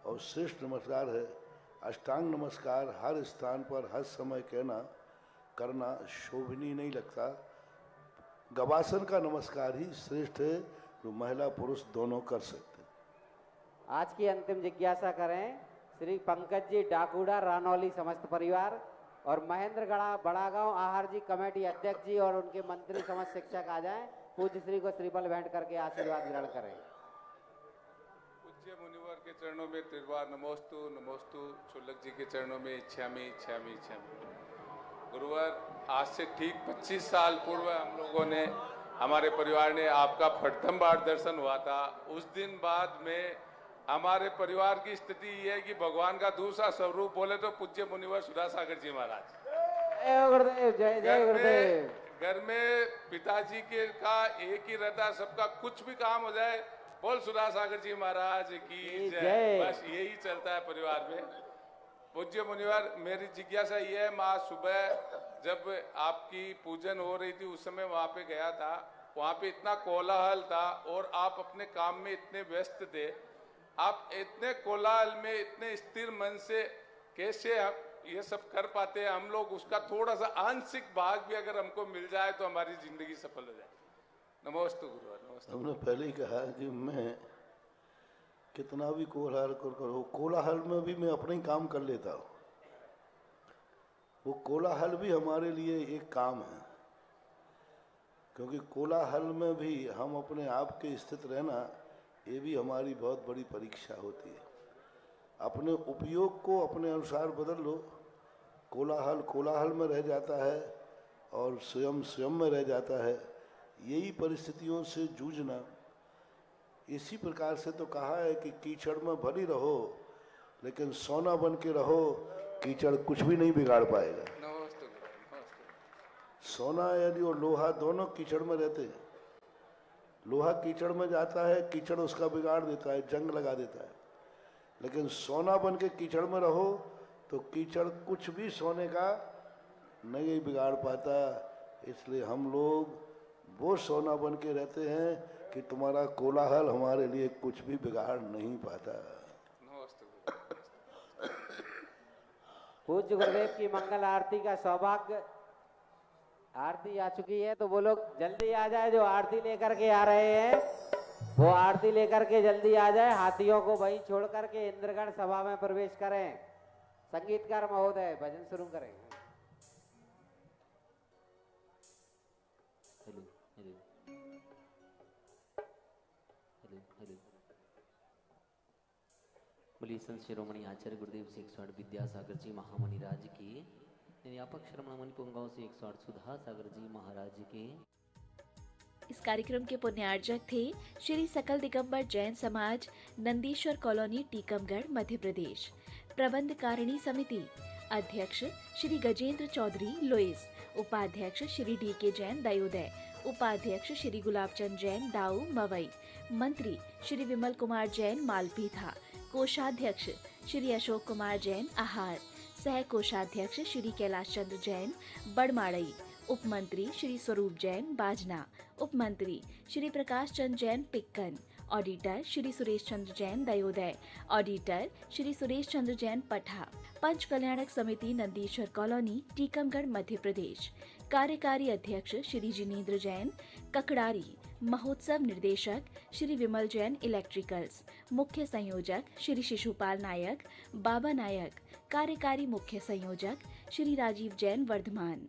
और श्रेष्ठ नमस्कार है। अष्टांग नमस्कार हर स्थान पर हर समय करना शोभनीय नहीं लगता। गवासन का नमस्कार ही श्रेष्ठ है, जो महिला पुरुष दोनों कर सकते हैं। आज की अंतिम जिज्ञासा करें श्री पंकज जी डाकूडा, रानौली समस्त परिवार और महेंद्रगढ़ा बड़ागांव आहार जी कमेटी अध्यक्ष जी और उनके मंत्री समस्त शिक्षक आ जाएं। पूज्य श्री को श्रीफल भेंट करके आशीर्वाद ग्रहण करें। पूज्य मुनिवर के चरणों में त्रिवार नमोस्तु नमोस्तु। छोलक जी के चरणों में इच्छामी इच्छामी इच्छामी। गुरुवर, आज से ठीक 25 साल पूर्व हम लोगों ने हमारे परिवार ने आपका प्रथम बार दर्शन हुआ था। उस दिन बाद में हमारे परिवार की स्थिति ये है कि भगवान का दूसरा स्वरूप बोले तो पूज्य मुनिवर सुधासागर जी महाराज। जय गुरुदेव, जय जय गुरुदेव। घर में पिताजी के का एक ही रहता, सबका कुछ भी काम हो जाए बोल सुधासागर जी महाराज की जय। बस यही चलता है परिवार में। पूज्य मुनिवर, मेरी जिज्ञासा ये है, मैं सुबह जब आपकी पूजन हो रही थी उस समय वहां पे गया था, वहां पे इतना कोलाहल था और आप अपने काम में इतने व्यस्त थे। आप इतने कोलाहल में इतने स्थिर मन से कैसे ये सब कर पाते हैं? हम लोग उसका थोड़ा सा आंशिक भाग भी अगर हमको मिल जाए तो हमारी जिंदगी सफल हो जाए। नमोस्तु गुरुवर, नमस्ते। हमने पहले ही कहा कि मैं कितना भी कोलाहल करो, कोलाहल में भी मैं अपना ही काम कर लेता हूँ। वो कोलाहल भी हमारे लिए एक काम है, क्योंकि कोलाहल में भी हम अपने आप के स्थित रहना, ये भी हमारी बहुत बड़ी परीक्षा होती है। अपने उपयोग को अपने अनुसार बदल लो। कोलाहल कोलाहल में रह जाता है और स्वयं स्वयं में रह जाता है। यही परिस्थितियों से जूझना। इसी प्रकार से तो कहा है कि कीचड़ में भली रहो लेकिन सोना बन के रहो, कीचड़ कुछ भी नहीं बिगाड़ पाएगा। सोना यदि और लोहा दोनों कीचड़ में रहते हैं, लोहा कीचड़ में जाता है, कीचड़ उसका बिगाड़ देता है, जंग लगा देता है। लेकिन सोना बन के कीचड़ में रहो तो कीचड़ कुछ भी सोने का नहीं बिगाड़ पाता। इसलिए हम लोग वो सोना बन के रहते हैं कि तुम्हारा कोलाहल हमारे लिए कुछ भी बिगाड़ नहीं पाता। पूज्य गुरुदेव की मंगल आरती का सौभाग्य, आरती आ चुकी है तो वो लोग जल्दी आ जाए जो आरती लेकर के आ रहे हैं, वो आरती लेकर के जल्दी आ जाए। हाथियों को वहीं छोड़ करके इंद्रगढ़ सभा में प्रवेश करें। संगीतकार महोदय भजन शुरू करें। Hello hello hello hello. बोलिए संत शिरोमणि आचार्य गुरुदेव से 108 विद्यासागर जी महामणि राज की, निर्यापक श्रमणमणि पुंगाव से 108 सुधा सागर जी महाराज के। इस कार्यक्रम के पुण्यार्जक थे श्री सकल दिगंबर जैन समाज, नंदीश्वर कॉलोनी, टीकमगढ़, मध्य प्रदेश। प्रबंध कारिणी समिति अध्यक्ष श्री गजेंद्र चौधरी, लोइस। उपाध्यक्ष श्री डी.के. जैन, दयोदय। उपाध्यक्ष श्री गुलाबचंद जैन, दाऊ, मवई। मंत्री श्री विमल कुमार जैन, मालपीथा। कोषाध्यक्ष श्री अशोक कुमार जैन, आहार। सह कोषाध्यक्ष श्री कैलाश चंद्र जैन, बड़माड़ई। उपमंत्री श्री स्वरूप जैन, बाजना। उपमंत्री श्री प्रकाश चंद्र जैन, पिक्कन। ऑडिटर श्री सुरेश चंद्र जैन, दयोदय। ऑडिटर श्री सुरेश चंद्र जैन, पठा। पंच कल्याणक समिति, नंदीश्वर कॉलोनी, टीकमगढ़, मध्य प्रदेश। कार्यकारी अध्यक्ष श्री जिनेंद्र जैन, ककड़ारी। महोत्सव निर्देशक श्री विमल जैन, इलेक्ट्रिकल्स। मुख्य संयोजक श्री शिशुपाल नायक, बाबा नायक। कार्यकारी मुख्य संयोजक श्री राजीव जैन, वर्धमान।